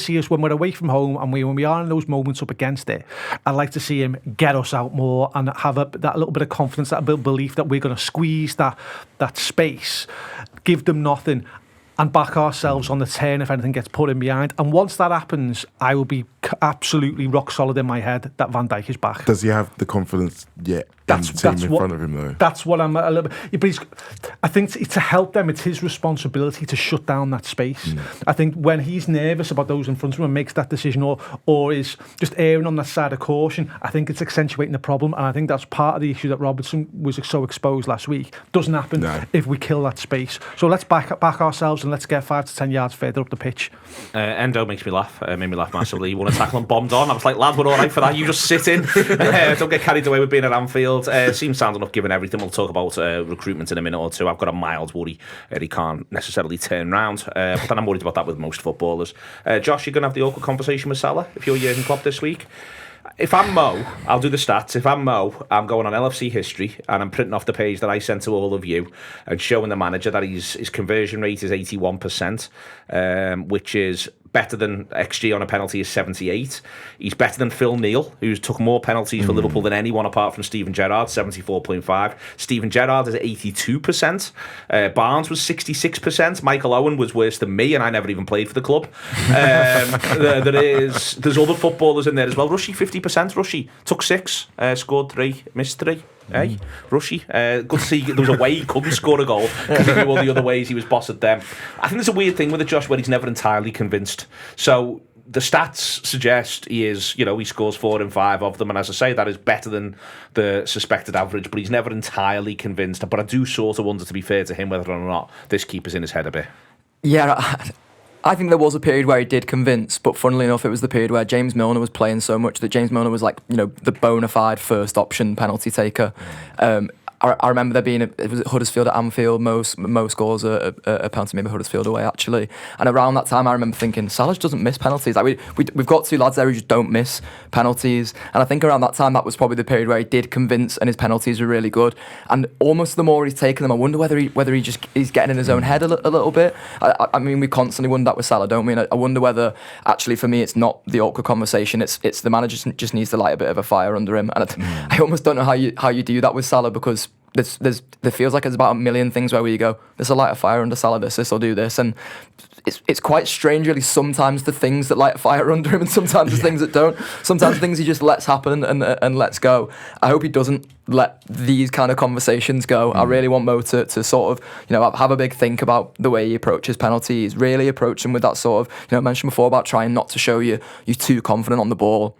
see us when we're away from home and when we are in those moments up against it. I'd like to see him get us out more and have that little bit of confidence, that bit of belief that we're going to squeeze that space, give them nothing, and back ourselves on the turn if anything gets put in behind. And once that happens, I will be absolutely rock solid in my head that Van Dijk is back. Does he have the confidence yet? That's in front of him, though. That's what I'm a little bit. But I think to help them, it's his responsibility to shut down that space. I think when he's nervous about those in front of him and makes that decision, or is just erring on that side of caution, I think it's accentuating the problem. And I think that's part of the issue that Robertson was so exposed last week. Doesn't happen if we kill that space. So let's back ourselves and let's get 5 to 10 yards further up the pitch. Endo makes me laugh. Made me laugh massively. He won a tackle and bombed on. I was like, lad, we're all right for that. You just sit in. Don't get carried away with being at Anfield. Seems sound enough given everything. We'll talk about recruitment in a minute or two. I've got a mild worry he can't necessarily turn round, but then I'm worried about that with most footballers. Josh, you're going to have the awkward conversation with Salah if you're Jurgen Klopp this week. If I'm Mo, I'll do the stats. If I'm Mo, I'm going on LFC history and I'm printing off the page that I sent to all of you and showing the manager that his conversion rate is 81%, which is better than XG on a penalty is 78. He's better than Phil Neal, who's took more penalties for Liverpool than anyone apart from Steven Gerrard, 74.5. Steven Gerrard is at 82%. Barnes was 66%. Michael Owen was worse than me, and I never even played for the club. There's other footballers in there as well. Rushy, 50%. Rushy took 6, scored 3, missed 3. Hey, Rushy. Good to see there was a way he couldn't score a goal because he knew all the other ways he was boss at them. I think there's a weird thing with it, Josh, where he's never entirely convinced. So the stats suggest he scores 4 in 5 of them, and as I say, that is better than the suspected average, but he's never entirely convinced. But I do sort of wonder, to be fair to him, whether or not this keeper's in his head a bit. Yeah, I think there was a period where he did convince, but funnily enough, it was the period where James Milner was playing so much that James Milner was like, the bona fide first option penalty taker. I remember there being it was Huddersfield at Anfield. Mo scores a penalty, maybe Huddersfield away actually. And around that time, I remember thinking, Salah doesn't miss penalties. Like we've got 2 lads there who just don't miss penalties. And I think around that time, that was probably the period where he did convince, and his penalties were really good. And almost the more he's taken them, I wonder whether he's getting in his own head a little bit. I mean, we constantly wonder that with Salah, don't we? And I wonder whether actually for me, it's not the awkward conversation. It's the manager just needs to light a bit of a fire under him. And I almost don't know how you do that with Salah, because there feels like there's about a million things where you go, there's a light a fire under Salah, this will do this, and it's quite strange really, sometimes the things that light a fire under him and sometimes the things that don't, sometimes things he just lets happen and lets go. I hope he doesn't let these kind of conversations go. I really want Mo to sort of have a big think about the way he approaches penalties, really approach him with that sort of, I mentioned before about trying not to show you're too confident on the ball.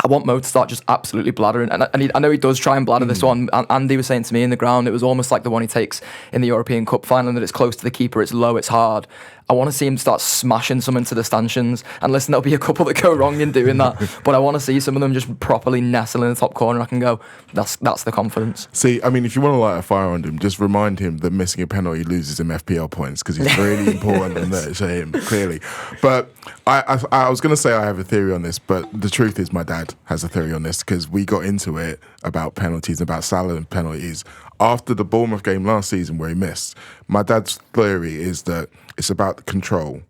I want Mo to start just absolutely blathering, and I know he does try and bladder this one. Andy was saying to me in the ground, it was almost like the one he takes in the European Cup final, that it's close to the keeper, it's low, it's hard. I want to see him start smashing some into the stanchions, and listen, there'll be a couple that go wrong in doing that, but I want to see some of them just properly nestle in the top corner. I can go, that's the confidence. See, I mean, if you want to light a fire on him, just remind him that missing a penalty loses him FPL points, because he's really important in that to him, clearly. But I was going to say I have a theory on this, but the truth is my dad has a theory on this, because we got into it about penalties, about Salah and penalties after the Bournemouth game last season where he missed. My dad's theory is that it's about the control.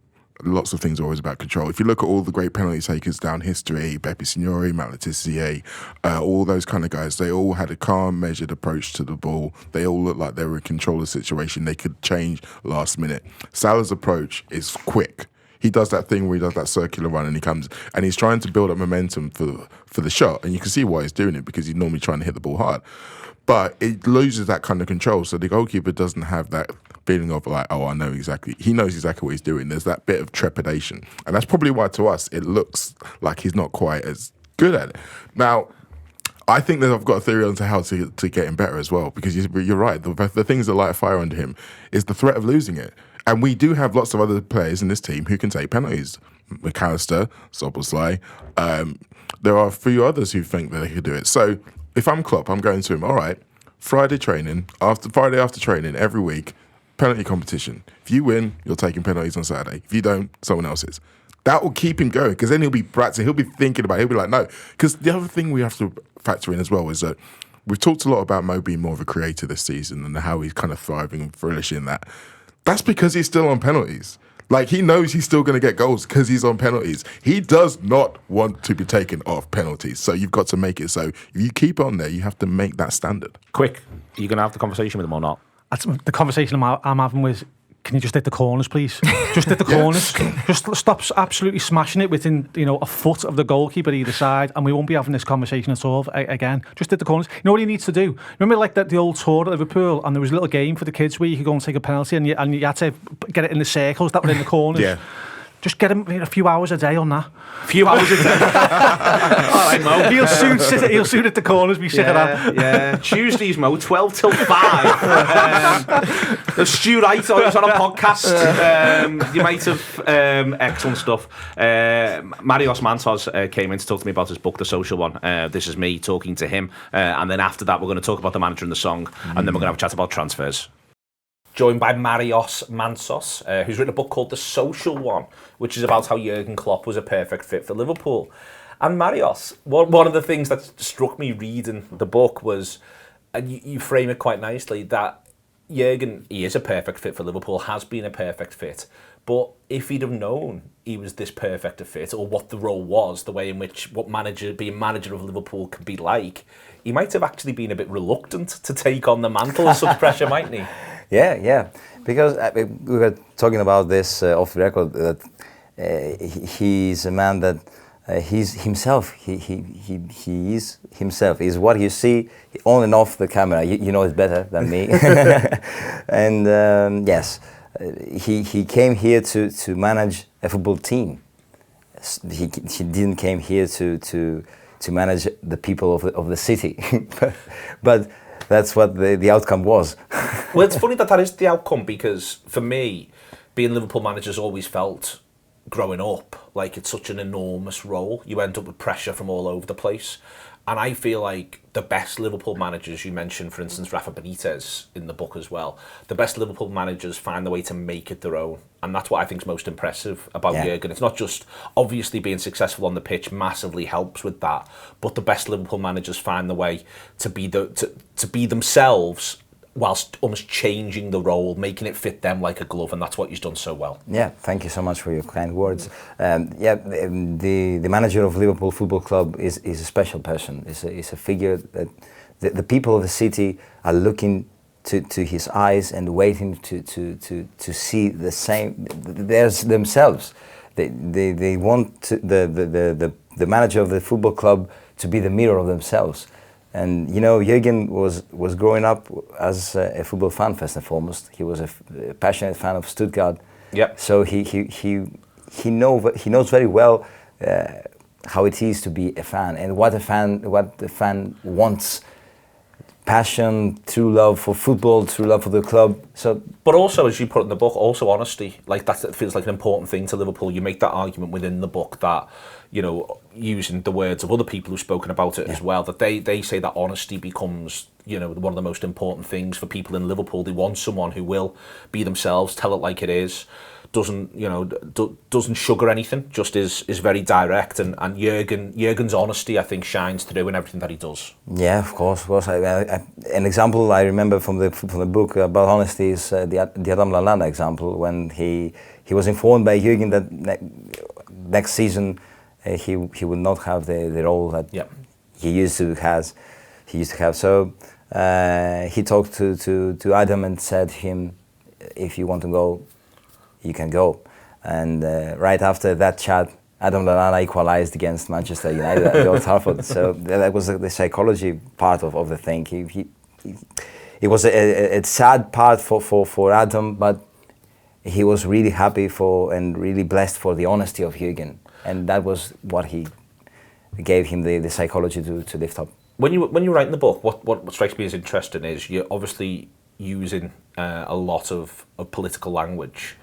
Lots of things are always about control. If you look at all the great penalty takers down history, Beppe Signori, Matt Letizia, all those kind of guys, they all had a calm, measured approach to the ball. They all looked like they were in control of the situation. They could change last minute. Salah's approach is quick. He does that thing where he does that circular run and he comes and he's trying to build up momentum for the shot. And you can see why he's doing it, because he's normally trying to hit the ball hard. But it loses that kind of control. So the goalkeeper doesn't have that feeling of like, oh, I know exactly. He knows exactly what he's doing. There's that bit of trepidation. And that's probably why to us it looks like he's not quite as good at it. Now, I think that I've got a theory on how to get him better as well, because you're right. The things that light a fire under him is the threat of losing it. And we do have lots of other players in this team who can take penalties. McAllister, Szoboszlai. There are a few others who think that they could do it. So if I'm Klopp, I'm going to him, all right, Friday after training, every week, penalty competition. If you win, you're taking penalties on Saturday. If you don't, someone else is. That will keep him going, because then he'll be practicing, he'll be thinking about it, he'll be like, no. Because the other thing we have to factor in as well is that we've talked a lot about Mo being more of a creator this season and how he's kind of thriving and flourishing in that. That's because he's still on penalties. Like, he knows he's still going to get goals because he's on penalties. He does not want to be taken off penalties. So you've got to make it so if you keep on there, you have to make that standard. Quick, are you going to have the conversation with him or not? The conversation I'm having with, can you just hit the corners, please? Just hit the corners. Just stop absolutely smashing it within, a foot of the goalkeeper either side, and we won't be having this conversation at all again. Just hit the corners. You know what he needs to do? Remember, like the old tour at Liverpool, and there was a little game for the kids where you could go and take a penalty, and you had to get it in the circles that were in the corners. Yeah. Just get him a few hours a day on that. A few hours a day. All right, Mo. He'll soon at the corners be sick of that. Yeah. Tuesdays, Mo, 12 till 5. Stewart Wright was on a podcast. You might have excellent stuff. Marios Mantos came in to talk to me about his book, The Social One. This is me talking to him. And then after that, we're going to talk about the manager and the song. And then we're going to have a chat about transfers. Joined by Marios Mantos, who's written a book called The Social One, which is about how Jurgen Klopp was a perfect fit for Liverpool. And Marios, one of the things that struck me reading the book was, and you frame it quite nicely, that Jurgen, he is a perfect fit for Liverpool, has been a perfect fit. But if he'd have known he was this perfect a fit, or what the role was, the way in which being manager of Liverpool could be like, he might have actually been a bit reluctant to take on the mantle of such pressure, mightn't he? Yeah, because we were talking about this off the record, that he's a man that he's himself. He is himself. He's what you see on and off the camera. You know it better than me. And yes, he came here to manage a football team. He didn't came here to manage the people of the city, but that's what the outcome was. Well, it's funny that is the outcome, because for me, being Liverpool manager's always felt, growing up, like it's such an enormous role. You end up with pressure from all over the place. And I feel like the best Liverpool managers, you mentioned, for instance, Rafa Benitez in the book as well, the best Liverpool managers find the way to make it their own. And that's what I think is most impressive about Jurgen. It's not just, obviously, being successful on the pitch massively helps with that, but the best Liverpool managers find the way to be to be themselves, whilst almost changing the role, making it fit them like a glove, and that's what he's done so well. Yeah, thank you so much for your kind words. The manager of Liverpool Football Club is a special person. Is a figure that the people of the city are looking to his eyes and waiting to see the same. There's themselves. They want the manager of the football club to be the mirror of themselves. And Jurgen was growing up as a football fan first and foremost. He was a passionate fan of Stuttgart. Yeah. So he knows very well how it is to be a fan and what the fan wants. Passion, true love for football, true love for the club. So, but also, as you put in the book, also honesty. Like that feels like an important thing to Liverpool. You make that argument within the book that, you know, using the words of other people who've spoken about it as well, that they say that honesty becomes, you know, one of the most important things for people in Liverpool. They want someone who will be themselves, tell it like it is, doesn't sugar anything, just is very direct, and Jurgen's honesty, I think, shines through in everything that he does. Yeah, of course. An example I remember from the book about honesty is the Adam Lallana example, when he was informed by Jurgen that next season he would not have the role that he used to have. So he talked to Adam and said to him, if you want to go, you can go. And right after that chat, Adam Lallana equalized against Manchester United at the Old Trafford. So that was the psychology part of the thing. It was a sad part for Adam, but he was really happy and really blessed for the honesty of Jurgen. And that was what he gave him the psychology to lift up. When you write in the book, what strikes me as interesting is you're obviously using a lot of political language.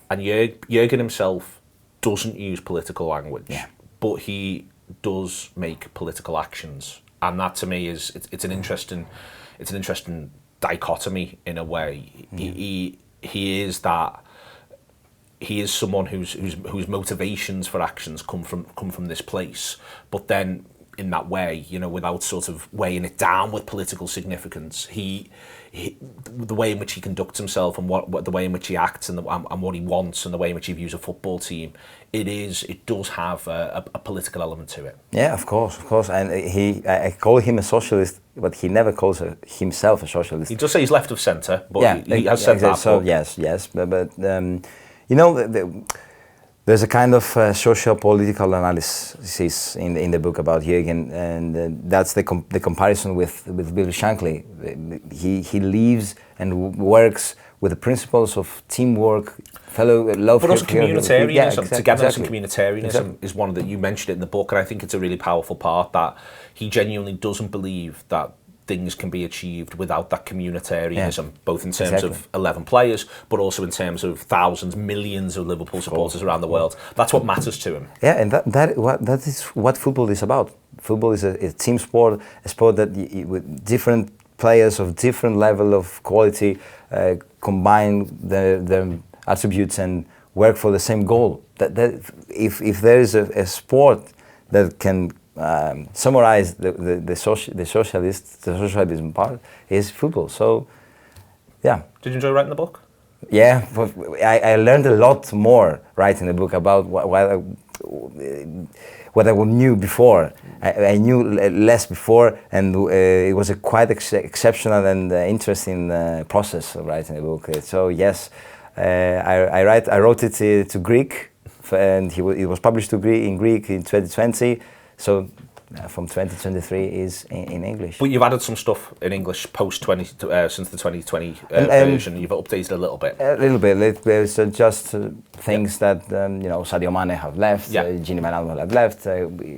And Jurgen himself doesn't use political language, but he does make political actions, and that to me is it's an interesting dichotomy in a way. He is someone whose motivations for actions come from this place, but then in that way, you know, without sort of weighing it down with political significance, the way in which he conducts himself and what the way in which he acts and what he wants and the way in which he views a football team, it does have a political element to it. Yeah, of course. And I call him a socialist, but he never calls himself a socialist. He does say he's left of centre, but he has said that. So yes, but you know, there's a kind of socio-political analysis in the book about Jurgen, and that's the comparison with Bill Shankly. He lives and works with the principles of teamwork, love. But also communitarianism. Togetherness and communitarianism is one that you mentioned it in the book, and I think it's a really powerful part, that he genuinely doesn't believe that things can be achieved without that communitarianism, both in terms of 11 players, but also in terms of thousands, millions of Liverpool supporters around the world. That's what matters to him. Yeah, and that is what football is about. Football is a team sport, a sport that with different players of different level of quality combine their attributes and work for the same goal. That if there is a sport that can summarize the socialism part, is football. So, yeah. Did you enjoy writing the book? Yeah, I learned a lot more writing the book about what I knew before. I knew less before, and it was a quite exceptional and interesting process of writing the book. So yes, I wrote it to Greek, and it was published in Greek in 2020. So from 2023 is in English. But you've added some stuff in English since the 2020 version. You've updated a little bit. A little bit. There's just things that Sadio Mane have left, Gini Wijnaldum have left.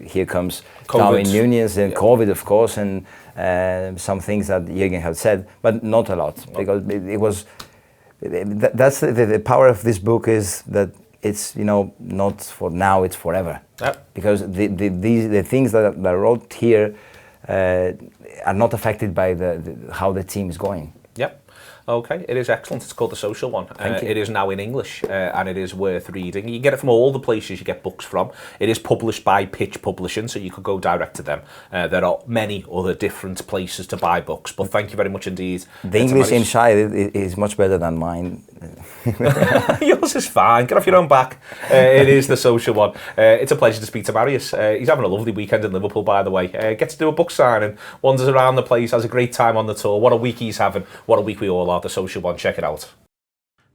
Here comes Darwin Núñez and COVID, of course, and some things that Jurgen have said, but not a lot, because it was. That's the power of this book, is that it's not for now, it's forever. Yep. Because the things that I wrote here are not affected by how the team is going. Yep. Okay, it is excellent. It's called The Social One. It is now in English, and it is worth reading. You can get it from all the places you get books from. It is published by Pitch Publishing, so you could go direct to them. There are many other different places to buy books, but thank you very much indeed. The English inside is much better than mine. Yours is fine. Get off your own back. It is The Social One. It's a pleasure to speak to Marius. He's having a lovely weekend in Liverpool, by the way. Gets to do a book signing, wanders around the place, has a great time on the tour. What a week he's having. What a week we all are. The Social One. Check it out.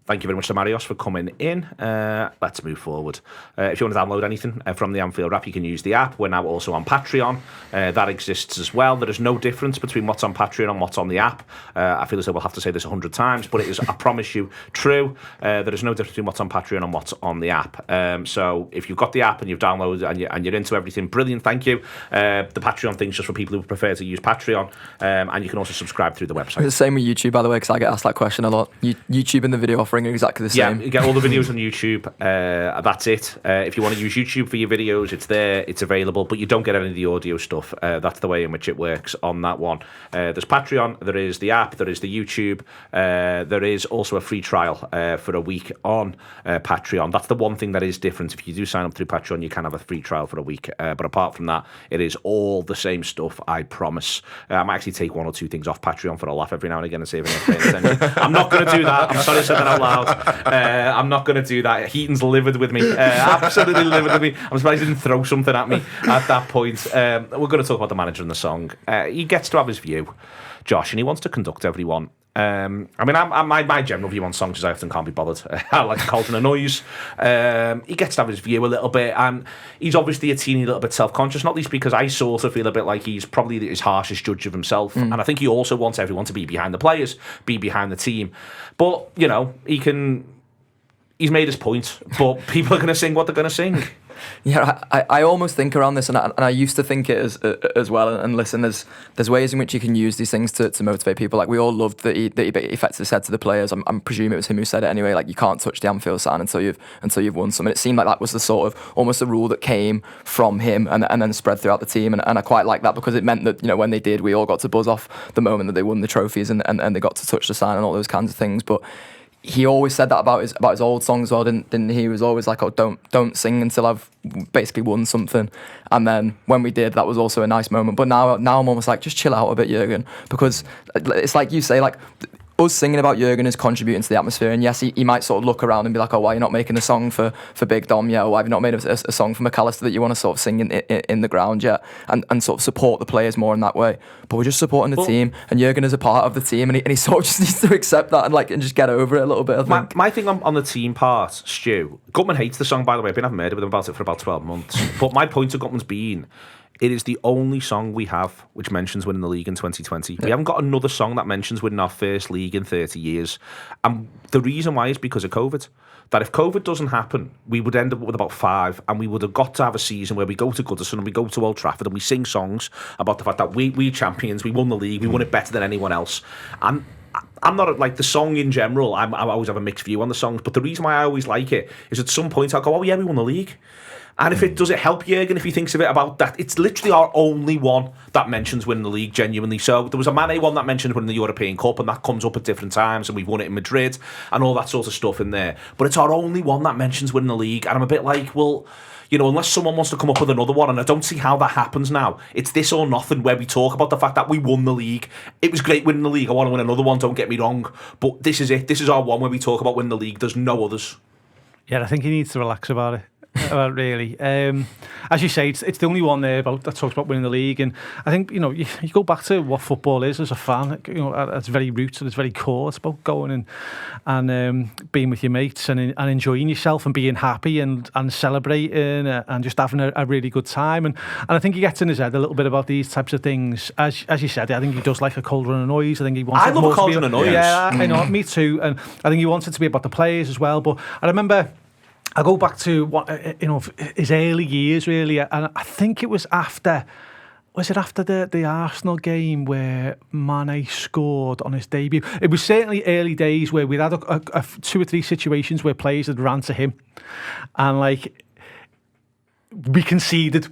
Thank you very much to Marios for coming in. Let's move forward. If you want to download anything from the Anfield Wrap, you can use the app. We're now also on Patreon. That exists as well. There is no difference between what's on Patreon and what's on the app. I feel as though we'll have to say this 100 times, but it is, I promise you, true. There is no difference between what's on Patreon and what's on the app. So if you've got the app and you've downloaded and you're into everything, brilliant, thank you. The Patreon thing's just for people who prefer to use Patreon, and you can also subscribe through the website. It's the same with YouTube, by the way, because I get asked that question a lot. YouTube and the video offering are exactly the same. Yeah, you get all the videos on YouTube. That's it. If you want to use YouTube for your videos, it's there, it's available, but you don't get any of the audio stuff. That's the way in which it works on that one. There's Patreon, there is the app, there is the YouTube, there is also a free trial for a week on Patreon. That's the one thing that is different. If you do sign up through Patreon, you can have a free trial for a week. But apart from that, it is all the same stuff, I promise. I might actually take one or two things off Patreon for a laugh every now and again and see if anyone's paying attention. I'm not going to do that. I'm sorry I said that out loud. I'm not going to do that. Heaton's livid with me. Absolutely livid with me. I'm surprised he didn't throw something at me at that point. We're going to talk about the manager and the song. He gets to have his view, Josh, and he wants to conduct everyone. My general view on songs is I often can't be bothered. I like Cauldron of Noise. He gets to have his view a little bit, and he's obviously a teeny little bit self-conscious, not least because I sort of feel a bit like he's probably his harshest judge of himself, and I think he also wants everyone to be behind the players, be behind the team. But, you know, he's made his point, but people are going to sing what they're going to sing. Yeah, I almost think around this, and I used to think it as well. And listen, there's ways in which you can use these things to motivate people. Like, we all loved that he effectively said to the players, I'm presuming it was him who said it anyway, like, you can't touch the Anfield sign until you've won something. It seemed like that was the sort of almost the rule that came from him and then spread throughout the team. And I quite like that, because it meant that, you know, when they did, we all got to buzz off the moment that they won the trophies and they got to touch the sign and all those kinds of things. But he always said that about his old songs as well, didn't he? He was always like, oh, don't sing until I've basically won something. And then when we did, that was also a nice moment. But now I'm almost like, just chill out a bit, Jurgen, because it's like you say, like, us singing about Jurgen is contributing to the atmosphere. And yes, he might sort of look around and be like, oh, why are you not making a song for Big Dom yet? Or why have you not made a song for McAllister that you want to sort of sing in the ground yet? And sort of support the players more in that way. But we're just supporting the team, and Jurgen is a part of the team, and he sort of just needs to accept that and just get over it a little bit, I think. My thing on the team part, Stu, Gutman hates the song, by the way. I've been having murder with him about it for about 12 months. But my point of Gutman's been, it is the only song we have which mentions winning the league in 2020. Yeah. We haven't got another song that mentions winning our first league in 30 years. And the reason why is because of COVID. That if COVID doesn't happen, we would end up with about 5, and we would have got to have a season where we go to Goodison and we go to Old Trafford and we sing songs about the fact that we're champions, we won the league, we won it better than anyone else. And I'm not like the song in general. I always have a mixed view on the songs, but the reason why I always like it is at some point I'll go, oh yeah, we won the league. And if it does it help Jurgen if he thinks of it about that? It's literally our only one that mentions winning the league, genuinely. So there was a Mane one that mentioned winning the European Cup, and that comes up at different times, and we've won it in Madrid and all that sort of stuff in there. But it's our only one that mentions winning the league, and I'm a bit like, well, you know, unless someone wants to come up with another one, and I don't see how that happens now. It's this or nothing, where we talk about the fact that we won the league. It was great winning the league. I want to win another one, don't get me wrong. But this is it. This is our one where we talk about winning the league. There's no others. Yeah, I think he needs to relax about it. Really, as you say, it's the only one there that talks about winning the league, and I think, you know, you go back to what football is as a fan. You know, at its very roots and its very core, it's about going and being with your mates and enjoying yourself and being happy and celebrating and just having a really good time. And I think he gets in his head a little bit about these types of things. As you said, I think he does like a Cauldron of Noise. I think he wants. I love a Cauldron of Noise. Yeah, I know, me too. And I think he wants it to be about the players as well. But I remember, I go back to what, you know, his early years really, and I think it was after. Was it after the Arsenal game where Mane scored on his debut? It was certainly early days where we'd had a 2 or 3 situations where players had ran to him, and like we conceded.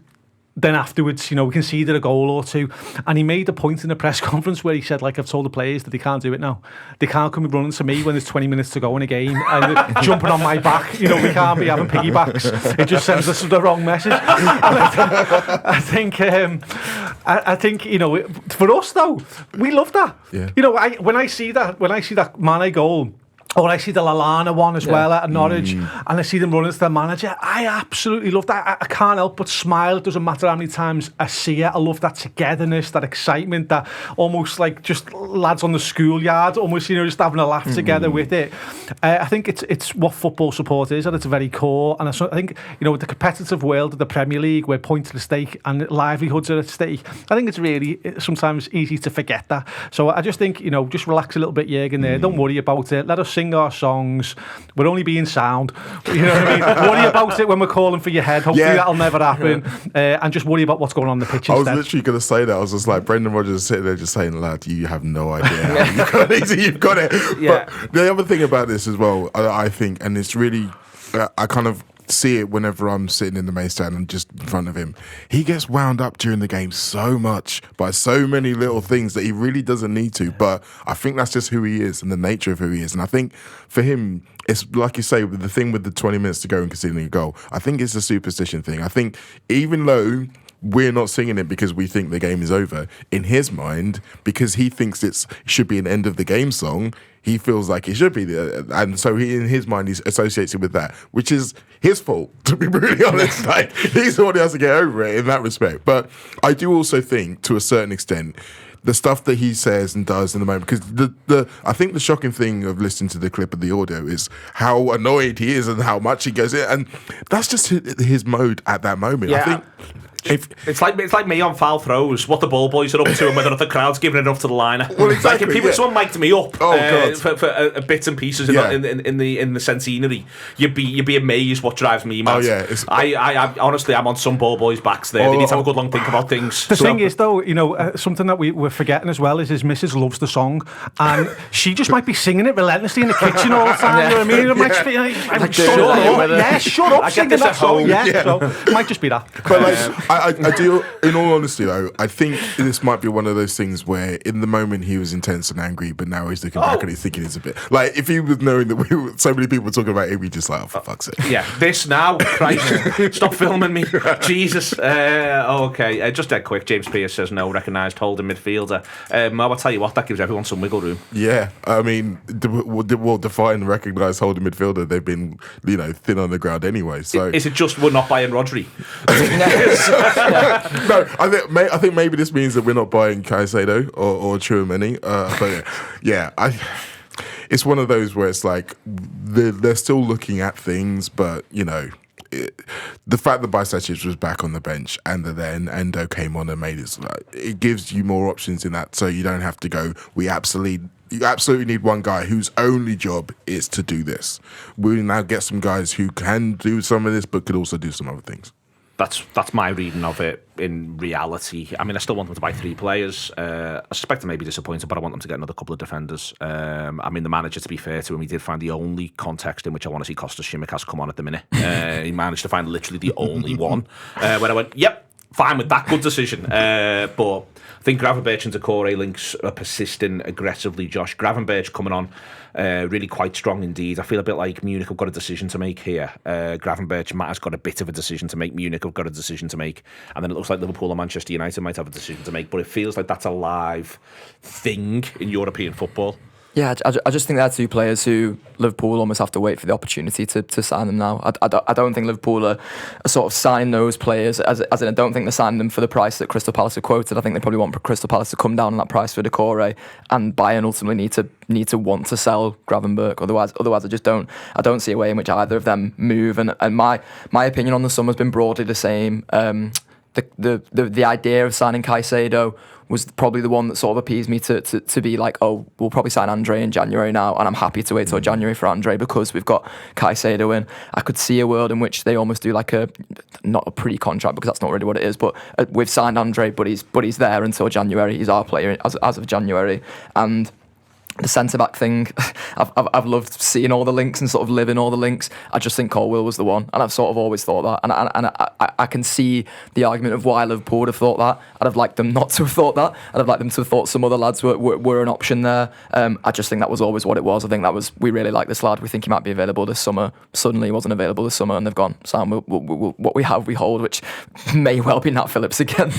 Then afterwards, you know, we conceded a goal or two, and he made a point in the press conference where he said, like, I've told the players that they can't do it now. They can't come running to me when there's 20 minutes to go in a game and jumping on my back. You know, we can't be having piggybacks. It just sends us the wrong message. I think, you know, for us though, we love that. Yeah. You know, when I see that Mane goal, Or I see the Lallana one as well at Norwich, and I see them running to the manager. I absolutely love that. I can't help but smile. It doesn't matter how many times I see it. I love that togetherness, that excitement, that almost like just lads on the schoolyard, almost, you know, just having a laugh together with it. I think it's what football support is at its very core. And I think, you know, with the competitive world of the Premier League, where points are at stake and livelihoods are at stake, I think it's really sometimes easy to forget that. So I just think, you know, just relax a little bit, Jürgen, there. Don't worry about it. Let us sing our songs. We're only being sound. You know what I mean? Worry about it when we're calling for your head. Hopefully that'll never happen. And just worry about what's going on the pitch instead. I was literally going to say that. I was just like, Brendan Rodgers sitting there just saying, lad, you have no idea how you've got it. Yeah. But the other thing about this as well, I think, and it's really, I kind of see it whenever I'm sitting in the main stand and just in front of him. He gets wound up during the game so much by so many little things that he really doesn't need to. But I think that's just who he is and the nature of who he is. And I think for him, it's like you say, with the thing with the 20 minutes to go and conceding a goal, I think it's a superstition thing. I think even though we're not singing it because we think the game is over, in his mind, because he thinks it should be an end of the game song, he feels like it should be there. And so he, in his mind, he associates it with that, which is his fault, to be brutally honest. Like, he's the one who has to get over it in that respect. But I do also think, to a certain extent, the stuff that he says and does in the moment, because I think the shocking thing of listening to the clip of the audio is how annoyed he is and how much he goes in, and that's just his mode at that moment. Yeah. I think it's like me on foul throws, what the ball boys are up to, and whether the crowd's giving enough to the liner. Well, exactly, like if someone mic'd me up for bits and pieces in the centenary, you'd be amazed what drives me mad. Oh yeah, I honestly, I'm on some ball boys' backs there. They need to have a good long think about things. The thing is, though, you know, something that we're forgetting as well is his missus loves the song, and she just might be singing it relentlessly in the kitchen all the time. You know what I mean? It might just be like, shut up, singing that song. Yeah, so it might just be that. But like, I do, in all honesty though, I think this might be one of those things where in the moment he was intense and angry, but now he's looking back and he's thinking it's a bit like, if he was knowing that so many people were talking about him, he'd just like, oh, for fuck's sake. Yeah, this now, Christ, stop filming me, Jesus. Okay, just dead quick. James Pearce says no recognised holding midfielder. I'll tell you what, that gives everyone some wiggle room. Yeah, I mean, we'll define recognised holding midfielder. They've been, you know, thin on the ground anyway. So is it just we're not buying Rodri? No, I think maybe this means that we're not buying Caicedo or Tchouaméni. But yeah, it's one of those where it's like they're still looking at things, but you know, the fact that Bajcetic was back on the bench and then Endo came on and made it gives you more options in that, so you don't have to go, you absolutely need one guy whose only job is to do this. We now get some guys who can do some of this but could also do some other things. That's my reading of it in reality. I mean, I still want them to buy 3 players. I suspect they may be disappointed, but I want them to get another couple of defenders. I mean, the manager, to be fair to him, he did find the only context in which I want to see Kostas Tsimikas come on at the minute. He managed to find literally the only one. Where I went, yep, fine with that, good decision. But I think Gravenberch and Decore links are persisting aggressively, Josh. Gravenberch coming on really quite strong indeed. I feel a bit like Munich have got a decision to make here. Gravenberch has got a bit of a decision to make. Munich have got a decision to make. And then it looks like Liverpool or Manchester United might have a decision to make. But it feels like that's a live thing in European football. Yeah, I just think they're 2 players who Liverpool almost have to wait for the opportunity to sign them now. I don't think Liverpool are sort of signing those players, as in I don't think they're signing them for the price that Crystal Palace have quoted. I think they probably want Crystal Palace to come down on that price for Decore, and Bayern ultimately need to want to sell Gravenberch. Otherwise I don't see a way in which either of them move. And my opinion on the summer has been broadly the same. The idea of signing Caicedo was probably the one that sort of appeased me to be like, oh, we'll probably sign Andre in January now, and I'm happy to wait till January for Andre because we've got Caicedo in. I could see a world in which they almost do like not a pre-contract, because that's not really what it is, but we've signed Andre, but he's there until January. He's our player as of January. And the centre-back thing, I've loved seeing all the links and sort of living all the links. I just think Colwill was the one, and I've sort of always thought that. And I can see the argument of why Liverpool would have thought that. I'd have liked them not to have thought that. I'd have liked them to have thought some other lads were an option there. I just think that was always what it was. I think we really like this lad. We think he might be available this summer. Suddenly he wasn't available this summer, and they've gone, Sam, what we have, we hold, which may well be Nat Phillips again.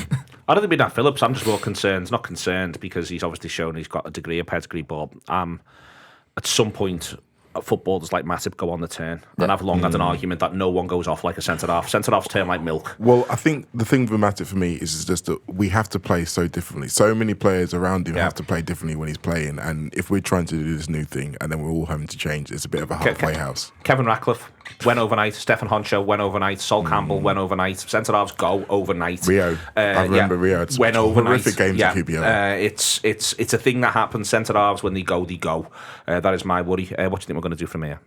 I don't think it'd be Nat Phillips. I'm just more concerned. Not concerned because he's obviously shown he's got a degree, a pedigree, but at some point, footballers like Matip go on the turn. And I've long had an argument that no one goes off like a centre-half. Centre-halves turn like milk. Well, I think the thing with Matip for me is just that we have to play so differently. So many players around him have to play differently when he's playing. And if we're trying to do this new thing and then we're all having to change, it's a bit of a halfway house. Kevin Ratcliffe went overnight. Stefan Honcho went overnight. Sol Campbell went overnight. Centre-halves go overnight. Rio. I remember Rio. It's went overnight. Horrific games at QPR. It's a thing that happens. Centre-halves, when they go, they go. That is my worry. What do you think we're going to do from here?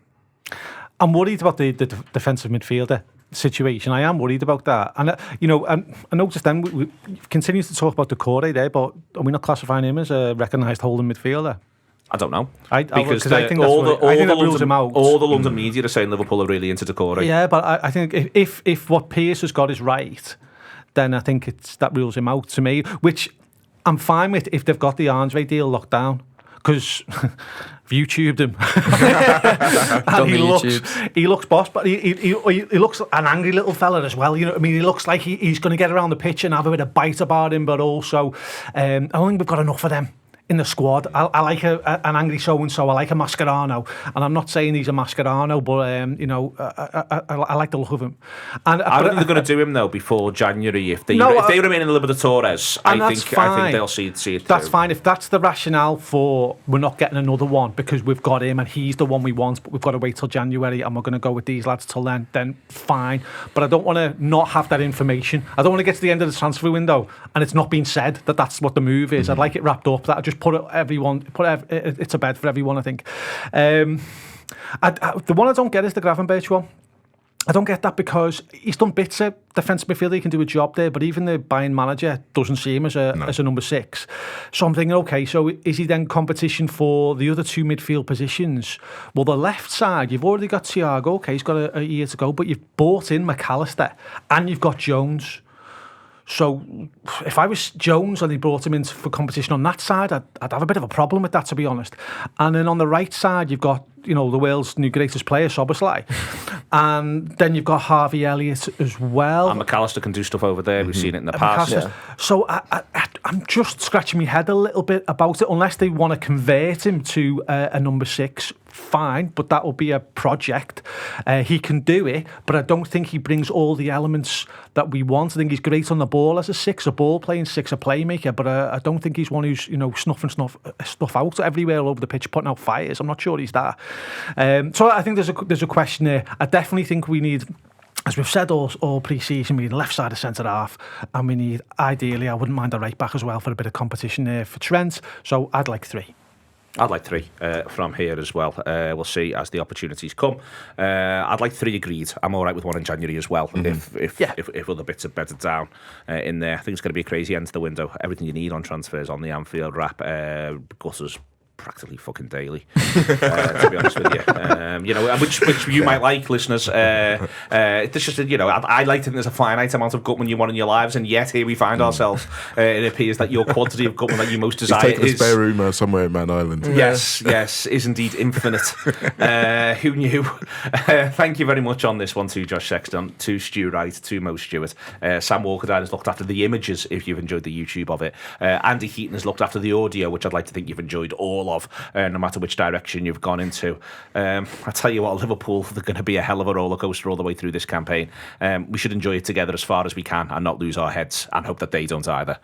I'm worried about the defensive midfielder situation. I am worried about that. And, I noticed then we continue to talk about Decore there, but are we not classifying him as a recognised holding midfielder? I don't know. Because I think that rules him out. All the London media are saying Liverpool are really into Decore. Yeah, but I think if what Pearce has got is right, then I think that rules him out to me, which I'm fine with if they've got the Andre deal locked down. Because I've YouTubed him, and he looks boss, but he looks an angry little fella as well. You know what I mean? He looks like he's going to get around the pitch and have a bit of bite about him, but also I don't think we've got enough of them in the squad. I like an angry so-and-so. I like a Mascherano. And I'm not saying he's a Mascherano, but, I like the look of him. And I don't think they're going to do him, though, before January. If they remain in a little bit of Torres, I think they'll see it That's through. fine. If that's the rationale for we're not getting another one because we've got him and he's the one we want, but we've got to wait till January and we're going to go with these lads till then fine. But I don't want to not have that information. I don't want to get to the end of the transfer window and it's not been said that that's what the move is. I'd like it wrapped up. That I just put it to bed for everyone, I think. The one I don't get is the Gravenberch one. I don't get that because he's done bits of defensive midfielder. He can do a job there, but even the Bayern manager doesn't see him as a number 6. So I'm thinking, okay, so is he then competition for the other 2 midfield positions? Well, the left side, you've already got Thiago. Okay, he's got a year to go, but you've bought in McAllister and you've got Jones. So if I was Jones and he brought him in for competition on that side, I'd have a bit of a problem with that, to be honest. And then on the right side, you've got, the world's new greatest player, Szoboszlai. And then you've got Harvey Elliott as well. And McAllister can do stuff over there. We've seen it in the past. Yeah. So I'm just scratching my head a little bit about it. Unless they want to convert him to a number 6, fine, but that will be a project. He can do it, but I don't think he brings all the elements that we want. I think he's great on the ball as a 6, a ball playing 6, a playmaker, but I don't think he's one who's snuffing stuff out everywhere all over the pitch, putting out fires. I'm not sure he's that. So I think there's a question there. I definitely think we need, as we've said all pre-season, we need a left side of centre half, and we need, ideally, I wouldn't mind a right back as well for a bit of competition there for Trent. So I'd like 3. I'd like 3 from here as well. We'll see as the opportunities come. I'd like 3 agreed. I'm all right with 1 in January as well. If other bits are bedded down in there, I think it's going to be a crazy end to the window. Everything you need on transfers on the Anfield Wrap. Gutters practically fucking daily, to be honest with you. Which you might like, listeners. It's just, I like to think there's a finite amount of gutman you want in your lives, and yet here we find ourselves. It appears that your quantity of gutman that you most desire is taking a spare room somewhere in Man Island. Yes, is indeed infinite. Who knew? Thank you very much on this one to Josh Sexton, to Stu Wright, to Mo Stewart. Sam Walkerdine has looked after the images, if you've enjoyed the YouTube of it. Andy Heaton has looked after the audio, which I'd like to think you've enjoyed all of, no matter which direction you've gone into. I tell you what, Liverpool, they're going to be a hell of a roller coaster all the way through this campaign. We should enjoy it together as far as we can and not lose our heads, and hope that they don't either.